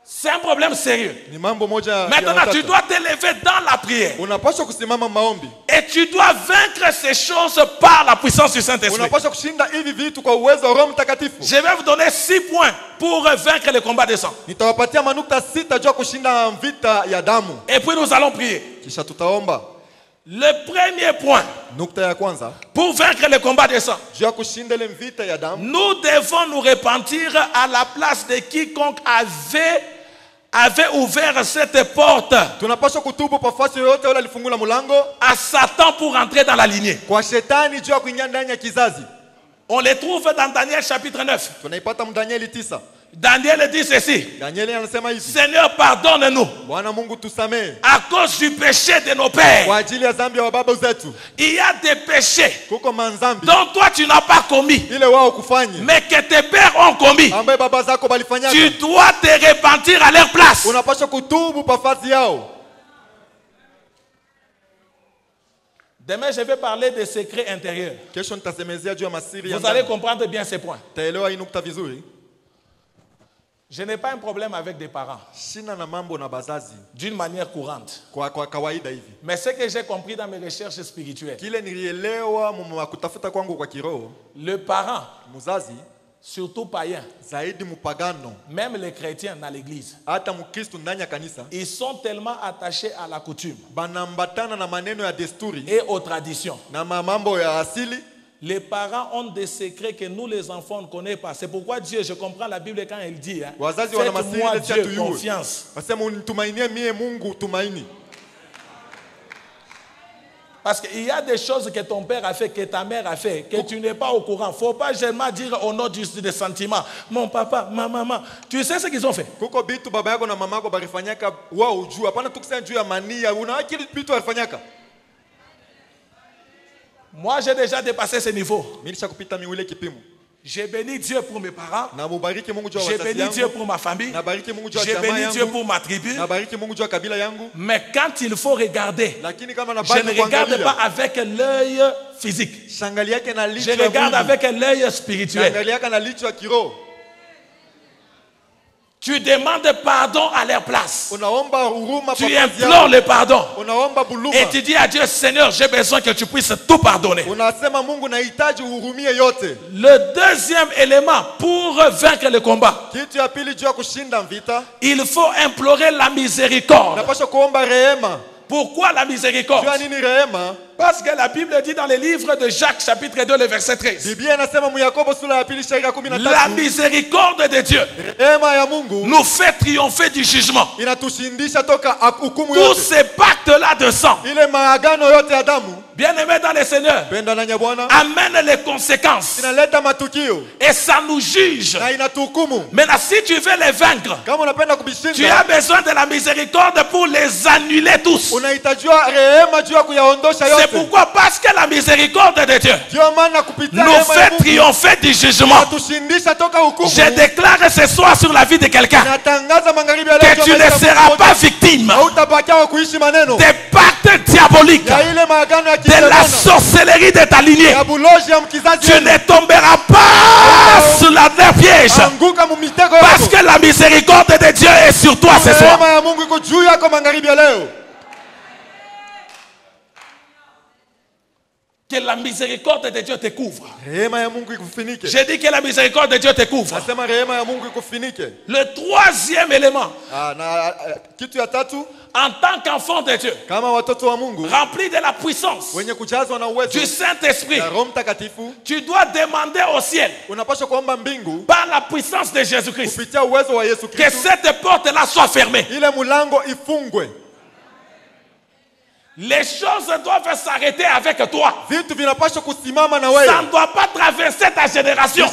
C'est un problème sérieux. Ni mambo moja. Maintenant, tu dois t'élever dans la prière. Unapaswa kusimama maombi. Et tu dois vaincre ces choses par la puissance du Saint-Esprit. Unapaswa kushinda hivi vitu kwa uwezo wa Roho Mtakatifu. Je vais vous donner 6 points pour vaincre le combat des sangs. Nitawapatia manukta 6 juu ya kushinda vita ya damu. Et puis nous allons prier. Kisha tutaomba. Le premier point Nukta ya kwanza, pour vaincre le combat des sangs, juu ya kushinda ile vita ya damu, nous devons nous repentir à la place de quiconque avait ouvert cette porte tunapaswa kutubu kwa fasi yoyote yule alifungula mlango à Satan pour entrer dans la lignée. kwa shetani juu ya kuingia ndani ya kizazi. On les trouve dans Daniel chapitre 9. Tunaipata Danieli 9. Daniel dit ceci: Danieli anasema hivi, Seigneur, pardonne-nous Bwana Mungu tusamee à cause du péché de nos pères. kwa ajili ya dhambi ya baba zetu. Il y a des péchés Kuko manzambi dont toi tu n'as pas commis, ile wao kufanya mais que tes pères ont commis. ambaye baba zako balifanya. Tu dois te repentir à leur place. Unapaswa kutubu kwa fasi yao. Demain, je vais parler des secrets intérieurs. Kesho nitasemezea juu ya masiri ya Vous allez ndani. comprendre bien ces points. Taelewa hii nukta vizuri. Je n'ai pas un problème avec des parents, Shina na mambo na bazazi d'une manière courante. kwa kawaida hivi. Mais ce que j'ai compris dans mes recherches spirituelles, Kile nilielewa kutafuta kwangu kwa kiroho, le parent, mzazi surtout païen, zaidi mpagano, même les chrétiens dans l'église, hata mkristo ndani ya kanisa, ils sont tellement attachés à la coutume banambatana na maneno ya desturi et aux traditions. na mambo ya asili. Les parents ont des secrets que nous les enfants ne connaissons pas. C'est pourquoi Dieu, je comprends la Bible quand elle dit, Wazazi wana masiri faites-moi ile tia Dieu tuyue. confiance. Wasema unitumainie mie Mungu tumaini. Parce qu'il y a des choses que ton père a fait, que ta mère a fait, que tu n'es pas au courant. Il ne faut pas seulement dire au nom des sentiments. Mon papa, ma maman. Tu sais ce qu'ils ont fait? Kuko bitu baba yako na mama yako barifanyaka wao ujua. Hapana tukisema juu ya mania. Una kile bitu alifanyaka. Moi, j'ai déjà dépassé ce niveau. Milisha kupita miwile kipimo. J'ai béni Dieu pour mes parents. J'ai béni Dieu pour ma famille. J'ai béni Dieu pour ma tribu. Mais quand il faut regarder, je ne regarde pas avec l'œil physique. Je regarde avec l'œil spirituel. Tu demandes pardon à leur place. Tu implores le pardon. Et tu dis à Dieu, Seigneur, j'ai besoin que tu puisses tout pardonner. Le deuxième élément pour vaincre le combat, il faut implorer la miséricorde. Pourquoi la miséricorde? Parce que la Bible dit dans le livre de Jacques chapitre 2 le verset 13, la miséricorde de Dieu nous fait triompher du jugement. Tous ces pactes là de sang, bien-aimés dans le Seigneur, amène les conséquences et ça nous juge. Maintenant, si tu veux les vaincre, tu as besoin de la miséricorde pour les annuler tous. C'est pourquoi, parce que la miséricorde de Dieu nous fait triompher du jugement, je déclare ce soir sur la vie de quelqu'un que tu ne seras pas victime des pactes diaboliques, de la sorcellerie de ta lignée. Tu ne tomberas pas sous la piège, parce que la miséricorde de Dieu est sur toi ce soir. Que la miséricorde de Dieu te couvre. J'ai dit que la miséricorde de Dieu te couvre. Le troisième élément, en tant qu'enfant de Dieu, rempli de la puissance du Saint-Esprit, tu dois demander au ciel, par la puissance de Jésus-Christ, que cette porte-là soit fermée. Les choses doivent s'arrêter avec toi. Ça ne doit pas traverser ta génération.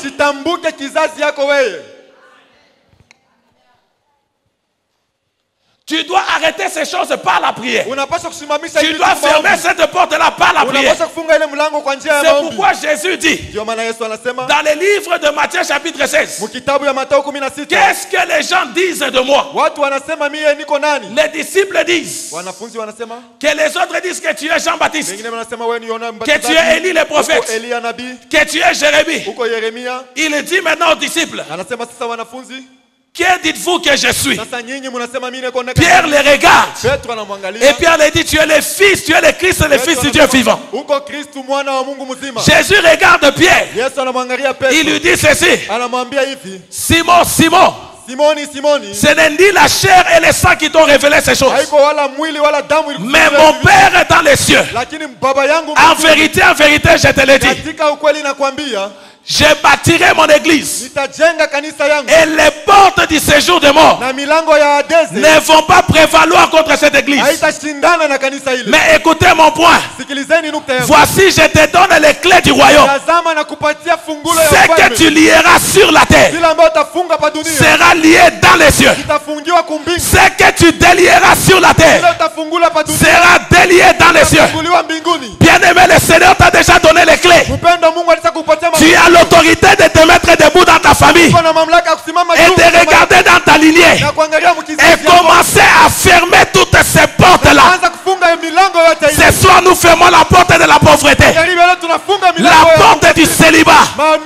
Tu dois arrêter ces choses par la prière. Tu dois fermer cette porte-là par la prière. C'est pourquoi Jésus dit dans le livre de Matthieu chapitre 16, qu'est-ce que les gens disent de moi? Les disciples disent que les autres disent que tu es Jean-Baptiste, que tu es Élie le prophète, que tu es Jérémie. Il dit maintenant aux disciples, que dites-vous que je suis? Pierre les regarde. Et Pierre lui dit, tu es le Fils, tu es le Christ, le Fils du Dieu vivant. Jésus regarde Pierre. Il lui dit ceci. Simon, Simon, ce n'est ni la chair et le sang qui t'ont révélé ces choses, mais mon Père est dans les cieux. En vérité, je te le dis. Je bâtirai mon église et les portes du séjour de mort ne vont pas prévaloir contre cette église. Mais écoutez mon point. Voici, je te donne les clés du royaume. Ce que tu lieras sur la terre sera lié dans les cieux. Ce que tu délieras sur la terre sera délié dans les cieux. Bien-aimé, le Seigneur t'a déjà donné les clés. Tu as l'autorité de te mettre debout dans ta famille et de regarder dans ta lignée et commencer à fermer toutes ces portes-là. Ce soir, nous fermons la porte de la pauvreté, la porte du célibat, la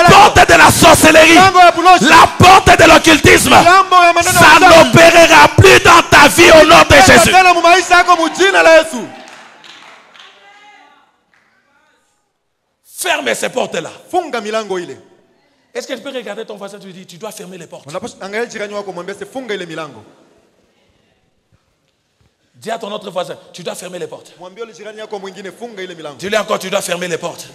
porte de la sorcellerie, la porte de l'occultisme. Ça n'opérera plus dans ta vie au nom de Jésus. Ferme ces portes-là. Est-ce que tu peux regarder ton voisin et lui dire, tu dois fermer les portes? Dis à ton autre voisin, tu dois fermer les portes. Dis-lui encore, tu dois fermer les portes.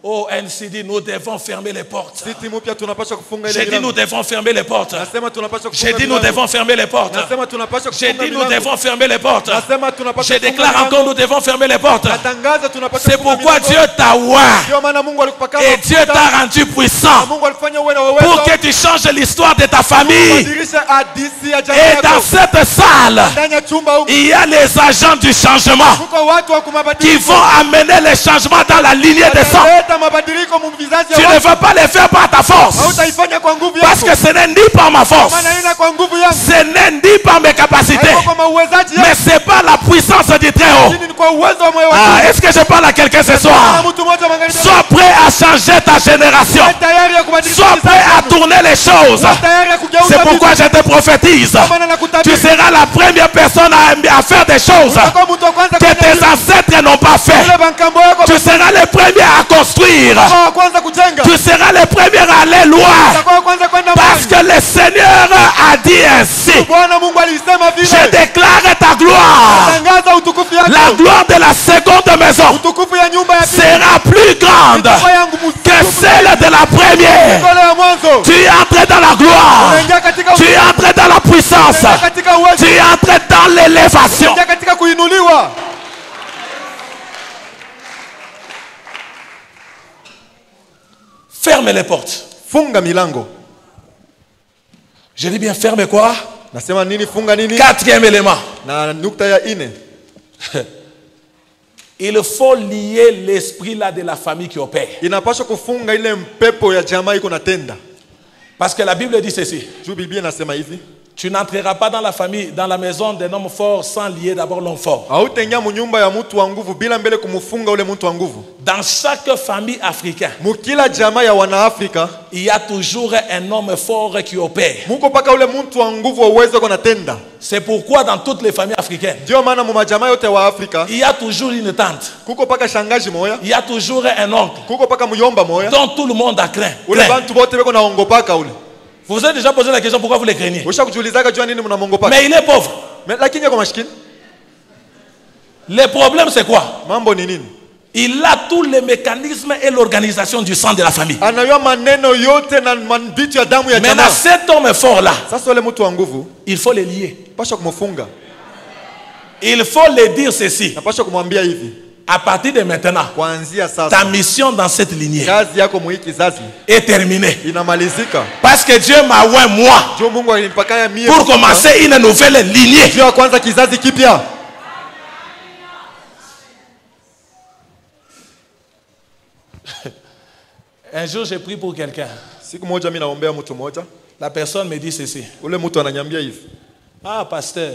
Oh, NCD, nous devons fermer les portes. City mpya tunapaswa kufunga ile J'ai dit milango. nous devons fermer les portes. Nasema tunapaswa J'ai kufunga dit nous milango. devons fermer les portes. Nasema tunapaswa J'ai kufunga dit nous milango. devons fermer les portes. Nasema tunapaswa Je kufunga déclare milango. encore nous devons fermer les portes. Natangaza tunapaswa C'est kufunga pourquoi milango. Dieu t'a oint Ndio maana Mungu alikupaka et Dieu t'a rendu puissant Mungu alifanya uwe na uwezo. pour que tu changes l'histoire de ta famille. Badilisha hadithi ya jamii Et yako. dans cette salle, Ndani ya chumba huko il y a les agents du changement kuko watu wa qui kumabadiliko. vont amener les changements dans la lignée des sangs. Leta mabadiliko mu vizazi Tu ya ne watu. vas pas les faire par ta force. Hautaifanya kwa nguvu Parce yako. que ce n'est ni par ma force, Maana ina kwa nguvu yangu. ce n'est ni par mes capacités, Haiko kwa uwezaji mais yangu. c'est par la puissance du Très-Haut. Lakini ni kwa uwezo wa moyo wako. Ah, est-ce que je parle à quelqu'un ce Na soir? mtu mmoja magharibi. Sois prêt à changer ta génération. Kuwa tayari ya kubadilisha Sois vizazi prêt à vyenu. tourner les choses. Kuwa tayari ya kugeuza C'est vitu. pourquoi je te prophétise. Maana nakutabiri. Tu seras la première personne à faire des choses Utakuwa mtu wa kwanza que kufanya tes vitu. ancêtres n'ont pas fait. Ile bankambo yako Tu seras le premier à construire. utakuwa wa kwanza kujenga. Tu seras le premier à aller loin. Utakuwa wa kwanza kwenda Parce mbali. que le Seigneur a dit ainsi. Bwana Mungu alisema Je vile. déclare ta gloire. Tangaza utukufu yako. La gloire de la seconde maison Utukufu ya nyumba ya pili. sera plus grande Utukufu yangu que celle de la première. Ole ya mwanzo. Tu es entré dans la gloire. Unaingia katika Tu es entré dans la puissance. unaingia katika uwezo. Tu es entré dans l'élévation. Unaingia katika kuinuliwa. Ferme les portes. Funga milango. Je dis bien ferme quoi? Nasema nini funga nini? Quatrième élément. Na nukta ya ine. Il faut lier l'esprit là de la famille qui opère. Inapaswa kufunga ile mpepo ya jamaa iko natenda. Parce que la Bible dit ceci. Juu Biblia inasema hivi. Tu n'entreras pas dans la famille, dans la maison d'un homme fort sans lier d'abord l'homme fort. Hautaingia munyumba ya mtu wa nguvu bila mbele kumufunga ule mtu wa nguvu. Dans chaque famille africaine, Mukila jamaa ya wanaafrika il y a toujours un homme fort qui opère. muko paka ule mtu wa nguvu wa uwezo iko natenda. C'est pourquoi dans toutes les familles africaines, Ndio maana mu majamaa yote wa Afrika il y a toujours une tante, kuko paka shangaji moya, il y a toujours un oncle kuko paka muyomba moya. dont tout le monde a craint. Ule bantu bote beko naongopaka ule. Vous vous êtes déjà posé la question pourquoi vous les craignez? Usha kujiulizaga jua nini mnamongopaka? Mais il est pauvre. Lakini yako mashikini. Le problème c'est quoi? Mambo ni nini? Il a tous les mécanismes et l'organisation du sang de la famille. Anayua maneno yote na vitu ya damu ya Maintenant, jamaa. cet homme fort là, Sasa ule mtu wa nguvu il faut le lier. pasha kumfunga. Il faut le dire ceci. Napasha kumwambia hivi. À partir de maintenant, Kuanzia ta sasa mission dans cette lignée kazi yako mu hii kizazi est terminée. inamalizika. Parce que Dieu m'a oint moi Juu Mungu alimpaka ya mie pour commencer une nouvelle lignée. Juu ya kwanza kizazi kipya. Un jour, j'ai prié pour quelqu'un. Siku moja mimi naombea mtu mmoja. La personne me dit ceci. Ule mtu ananiambia hivi. Ah, pasteur.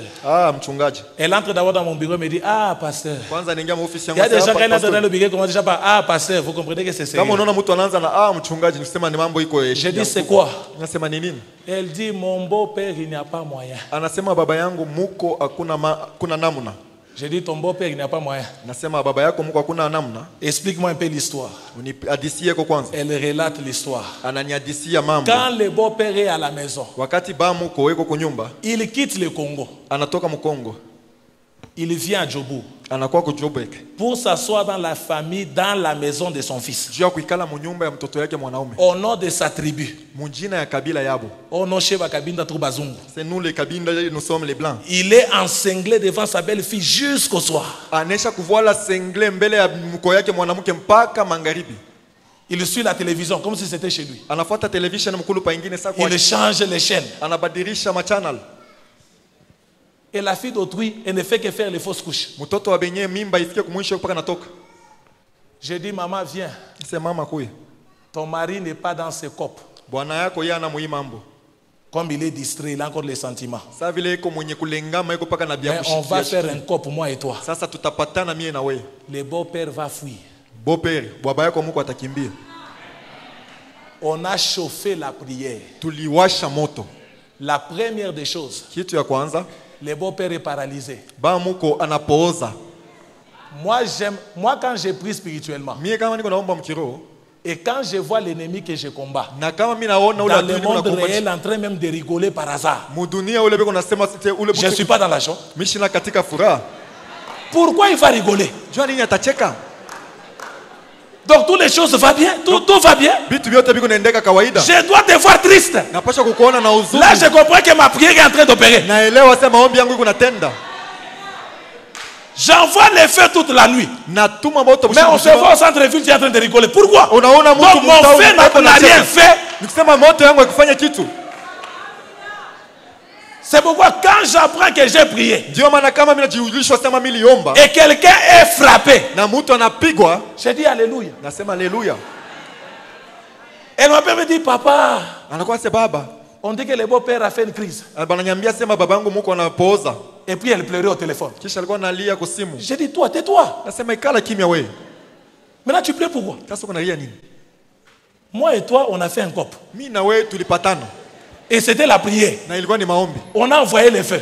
Mchungaji. Elle entre d'abord dans mon bureau et me dit, ah, pasteur. Kwanza niingia mu ofisi Il yangu. y a des gens hapa, qui entrent dans pastor. le bureau qui commencent déjà par, ah, pasteur, vous comprenez que c'est Kama sérieux. unaona mtu anaanza na mchungaji nisema ni mambo iko Je dis, c'est quoi? Nasema ni nini? Elle dit, mon beau-père, il n'y a pas moyen. Anasema baba yangu muko hakuna namna. Je dis, ton beau-père, il n'y a pas moyen. Nasema baba yako muko hakuna namna. Explique-moi un peu l'histoire. Unihadisie kwa kwanza. Elle relate l'histoire. Ananihadisia mambo. Quand le beau-père est à la maison, Wakati ba muko weko kwa nyumba, il quitte le Congo. anatoka Mkongo. Il vient à Djobour Anakuwa ku Joburg. pour s'asseoir dans la famille, dans la maison de son fils. Juu ya kuikala mu nyumba ya mtoto yake mwanaume. Au nom de sa tribu. Mujina ya kabila yabo. Au nom Sheba Kabinda Troubazungu. C'est nous les kabinda, nous sommes les blancs. Il est ensanglé devant sa belle-fille jusqu'au soir. Anesha kuvoila sengle mbele ya mko yake mwanamke mpaka magharibi. Il suit la télévision comme si c'était chez lui. Anafuata television mkulu pa ingine sasa kwa. Il change les chaînes. Anabadilisha machannel. Et la fille d'autrui, elle ne fait que faire les fausses couches. Mtoto wa benye mimba ifike kumwisho mpaka natoka. Je dis, maman, viens. C'est mama kuya. Ton mari n'est pas dans ses copes. Bwana yako yeye ana muhimu mambo. Comme il est distrait, il a encore les sentiments. Sasa vile iko mwenye kulengama iko paka na bia Mais on va faire un cop, moi et toi. Sasa tutapatana mie na wewe. Le beau-père va fuir. Beau-père, baba yako muko atakimbia. On a chauffé la prière. Tuliwasha moto. La première des choses, Kitu ya kwanza, le beau-père est paralysé. ba muko anapooza. Moi, quand j'ai pris spirituellement, Mie kama niko naomba mkiroho, et quand je vois l'ennemi que je combats, na kama mimi naona ule dans le adui monde unakomba réel, en train même de rigoler par hasard, mudunia ule beko nasema site ule je ne suis pas dans la joie. mishina katika furaha. Pourquoi il va rigoler? Jua nini atacheka? Donc toutes les choses vont bien, tout va bien. Je dois te voir triste. Là, je comprends que ma prière est en train d'opérer. J'envoie les feux toute la nuit. Mais on se voit au centre-ville, tu es en train de rigoler. Pourquoi? Donc mon feu n'a rien fait. C'est pourquoi quand j'apprends que j'ai prié et quelqu'un est frappé, je dis Alléluia. Elle m'a même dit, papa, on dit que le beau-père a fait une crise. Et puis elle pleurait au téléphone. J'ai dit, toi, tais-toi. Maintenant tu pleures pourquoi? Moi et toi, on a fait un cop. Et c'était la prière. On a envoyé les feux.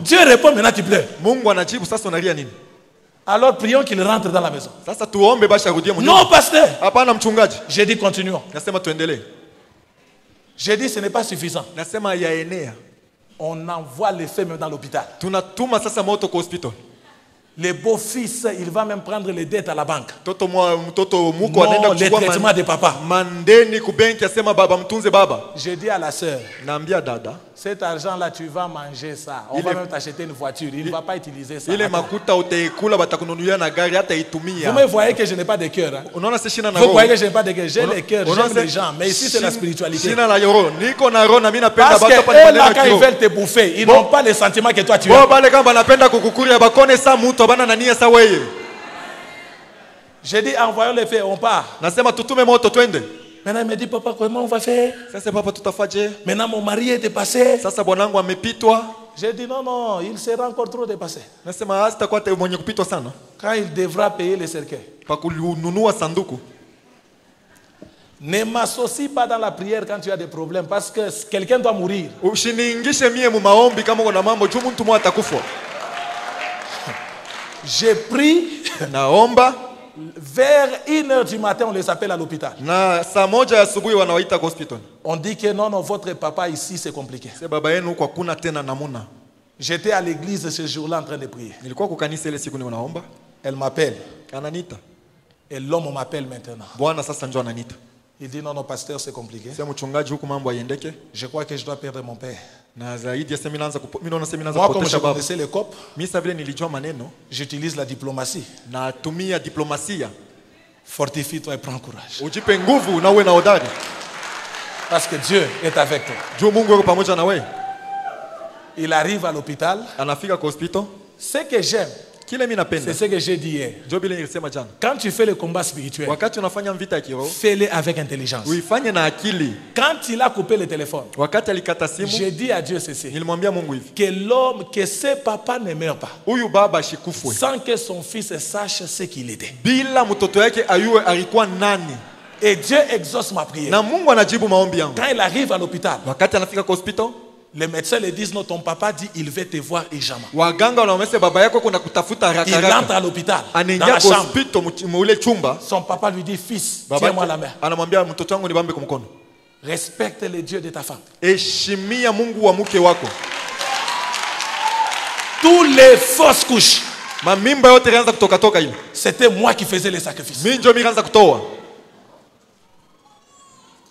Dieu répond, maintenant tu pleures. Alors prions qu'il rentre dans la maison. Non, pasteur. J'ai dit continuons. J'ai dit ce n'est pas suffisant. On envoie les feux même dans l'hôpital. Le beau-fils, il va même prendre les dettes à la banque. Non, les traitements de papa. J'ai dit à la sœur, cet argent-là, tu vas manger ça. On va même t'acheter une voiture. Il ne va pas utiliser ça. Vous me voyez que je n'ai pas de cœur. Hein? Vous voyez que je n'ai pas de cœur. J'ai le cœur, j'aime les gens. Mais ici, c'est la spiritualité. Parce que eux, là, quand ils veulent te bouffer, ils n'ont pas les sentiments que toi tu as. J'ai dit, envoyons les feux, on part. Maintenant, il me dit, papa, comment on va faire? Maintenant, mon mari est dépassé. J'ai dit, non, il sera encore trop dépassé. Quand il devra payer les cercueils. Ne m'associe pas dans la prière quand tu as des problèmes, parce que quelqu'un doit mourir. J'ai pris. Vers 1h du matin, on les appelle à l'hôpital. On dit que non, votre papa ici, c'est compliqué. J'étais à l'église ce jour-là en train de prier. Elle m'appelle. Et l'homme m'appelle maintenant. Il dit non, pasteur, c'est compliqué. Je crois que je dois perdre mon père. Moi, comme je connaissais les copes, j'utilise la diplomatie. Fortifie-toi et prends courage. Parce que Dieu est avec toi. Il arrive à l'hôpital. Ce que j'aime, c'est ce que j'ai dit hier. Quand tu fais le combat spirituel, fais-le avec intelligence. Quand il a coupé le téléphone, j'ai dit à Dieu ceci, que l'homme, que ce papa ne meurt pas sans que son fils sache ce qu'il était. Et Dieu exauce ma prière. Quand il arrive à l'hôpital, les médecins lui disent non, ton papa dit il veut te voir et jamais. Il rentre à l'hôpital, dans la chambre. Son papa lui dit, fils, tiens-moi la main. Respecte le Dieu de ta femme. Tous les fausses couches, c'était moi qui faisais les sacrifices.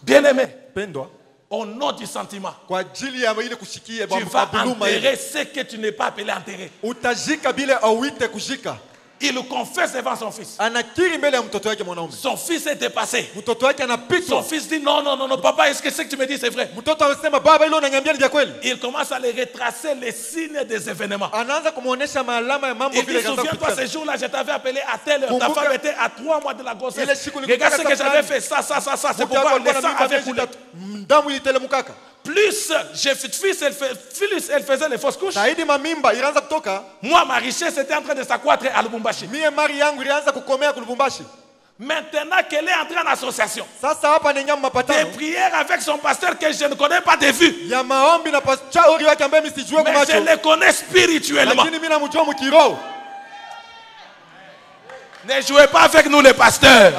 Bien aimé, au nom du sentiment, tu vas enterrer ce que tu n'es pas appelé à enterrer. Il confesse devant son fils. Son fils est dépassé. Son fils dit non, papa, est-ce que ce que tu me dis c'est vrai? Il commence à les retracer les signes des événements. Il dit, souviens-toi, ce jour-là, je t'avais appelé à telle heure. Ta femme était à 3 mois de la grossesse. Regarde ce que j'avais fait, ça. C'est pourquoi le sang avait coulé. Plus elle faisait les fausses couches, moi ma richesse était en train de s'accroître à Lubumbashi. Maintenant qu'elle est entrée en association, des prières avec son pasteur que je ne connais pas de vue, mais je le connais spirituellement. Ne jouez pas avec nous les pasteurs.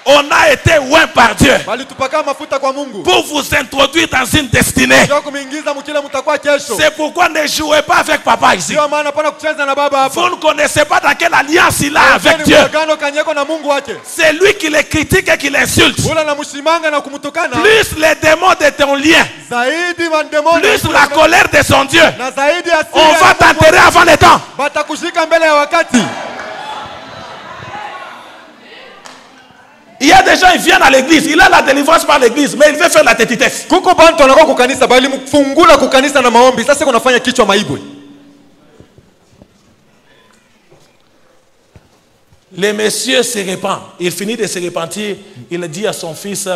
On a été oint par Dieu Balitupaka mafuta kwa Mungu. pour vous introduire dans une destinée. Ndio kumingiza mkile mtakuwa kesho. C'est pourquoi ne jouez pas avec papa ici. Ndio maana hapana kucheza na baba hapa. Vous ne connaissez pas dans quelle alliance il a avec Dieu. Agano kanyeko na Mungu wake. C'est lui qui les critique et qui les insulte. Ula na mshimanga na kumtukana. Plus les démons de ton lien, Zaidi mandemoni. plus la colère de son Dieu. Na zaidi asili. On va t'enterrer avant le temps. Batakushika mbele ya wakati. Il y a des gens, ils viennent à l'église, il a la délivrance par l'église, mais il veut faire la tétitesse. Kuko bantu wanakuwa kukanisa bali mfungula kukanisa na maombi. Sasa kunafanya kichwa maibwe. Le monsieur se répand. Il finit de se repentir. Il dit à son fils,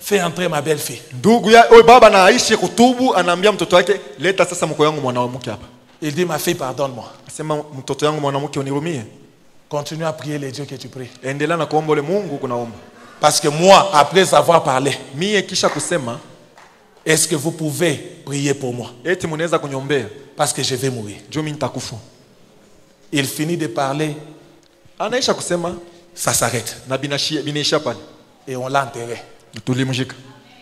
fais entrer ma belle-fille. Ndugu ya oy baba na aishi kutubu anaambia mtoto wake leta sasa mko yangu mwanamke hapa. Il dit, ma fille, pardonne-moi. Sema mtoto yangu mwanamke unirumie. Continue à prier les dieux que tu pries. Endelea na kuomba ule Mungu kunaomba. Parce que moi, après avoir parlé, Mie kisha kusema, est-ce que vous pouvez prier pour moi? eti munaweza kunyombea. Parce que je vais mourir. Juu mimi nitakufa. Il finit de parler, Anaisha kusema ça s'arrête. na binaisha pale. Et on l'a enterré. Tulimjika.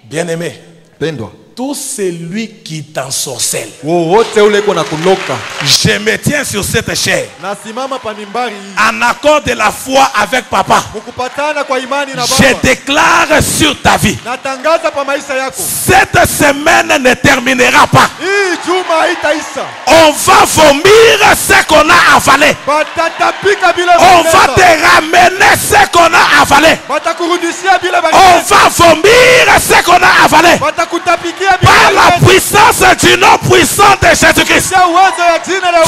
Bien-aimé, Pendwa. tout celui qui t'ensorcelle, Wote ule kuna kuloka. je me tiens sur cette chair, Nasimama pa mimbari. en accord de la foi avec papa. Mukupatana kwa imani na Je baba. déclare sur ta vie, Natangaza pa maisha yako. cette semaine ne terminera pas. Hii juma haitaisha. On va vomir ce qu'on a avalé. Batatapika bila On va te ramener ce qu'on a avalé. Batakurudishia bila On va vomir ce qu'on a avalé. Batakutapikia bila Par la puissance du nom puissant de Jésus-Christ. uwezo ya jina la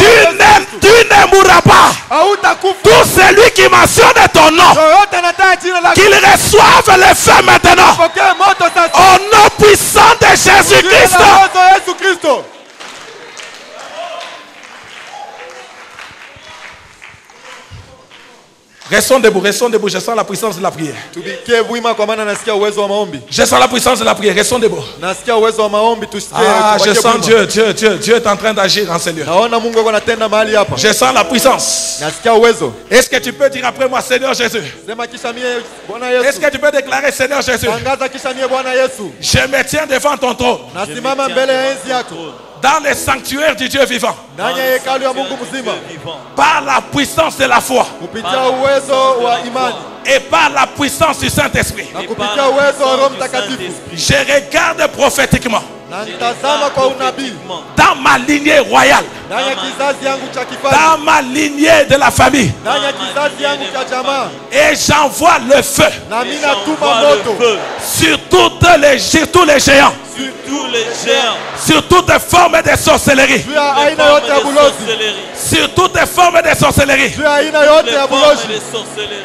Tu ne mourras pas. hautakufa. Tout celui qui mentionne ton nom, Yoyote anataka jina lako. qu'il reçoive le feu maintenant. Pokea moto sasa. Au nom puissant de Jina Jésus-Christ. la uwezo wa Yesu Kristo. Restons debout, je sens la puissance de la prière. Tubikie wima kwa maana nasikia uwezo wa maombi. Je sens la puissance de la prière, restons debout. Nasikia uwezo wa maombi tusikie. Ah, je tubakie sens wima. Dieu est en train d'agir en ce lieu. Naona Mungu yuko anatenda mahali hapa. Je sens la puissance. Nasikia uwezo. Est-ce que tu peux dire après moi, Seigneur Jésus? Sema kisha mie Bwana Est-ce Yesu. que tu peux déclarer, Seigneur Jésus? Tangaza kisha mie Bwana Yesu. Je me tiens devant ton trône, Nasimama mbele ya enzi yako. dans le sanctuaire du Dieu vivant, Ndani ya hekalu ya Mungu mzima. par la puissance de la foi Kupitia uwezo wa imani. et par la puissance du Saint-Esprit. Na kupitia uwezo wa Roho Mtakatifu. Je regarde prophétiquement Na nitazama kwa unabii. dans ma lignée royale, Ndani ya kizazi yangu cha kifalme. dans ma lignée de la famille, Ndani ya kizazi yangu cha jamaa. et j'envoie le feu Na mimi natuma moto. sur tous les géants, Sur tous les géants, sur toutes formes de sorcellerie, Juu ya aina yote ya bulozi. sur toutes formes de sorcellerie, Juu ya aina yote ya bulozi.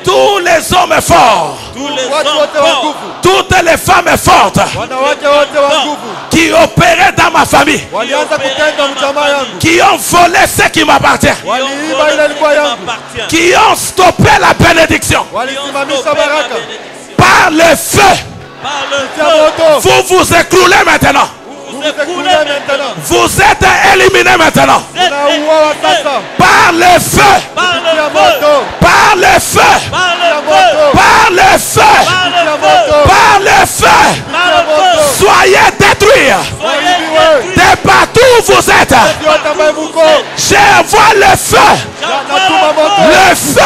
tous les hommes forts, tous les Watu hommes wote wa forts, nguvu. toutes les femmes fortes Wanawake wote wa nguvu. qui opéraient dans ma famille, Walianza kutenda mjamaa yangu. qui ont volé ce qui m'appartient, Waliiba ile ilikuwa yangu. qui ont stoppé la bénédiction. Walisimamisha baraka. Par le feu, par le Tia feu, moto. vous vous écroulez maintenant. vous Vous écoulez écoulez maintenant. Vous êtes éliminés maintenant. Unauawa sasa. Par le feu, par Tia le feu, moto. par le feu, par Tia le feu, moto. par le feu, par Tia le feu, moto. par le feu. par le feu. Soyez détruits Soyez Waibiwe. de partout où vous êtes. Yote ambaye muko. J'envoie le feu, Natuma moto. le feu,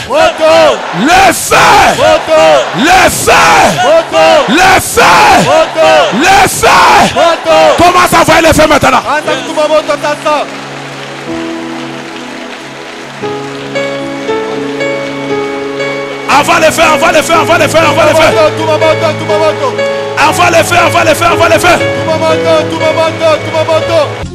Moto. le feu, Moto. le feu, Moto. le feu, Moto. le feu. Moto. Commence à envoyer le feu maintenant. Anza kutuma moto sasa. Envoie le feu, envoie le feu, envoie le feu, envoie le feu. Tuma moto, tuma moto. Envoie le feu, envoie le feu, envoie le feu. Tuma moto, tuma moto, tuma moto.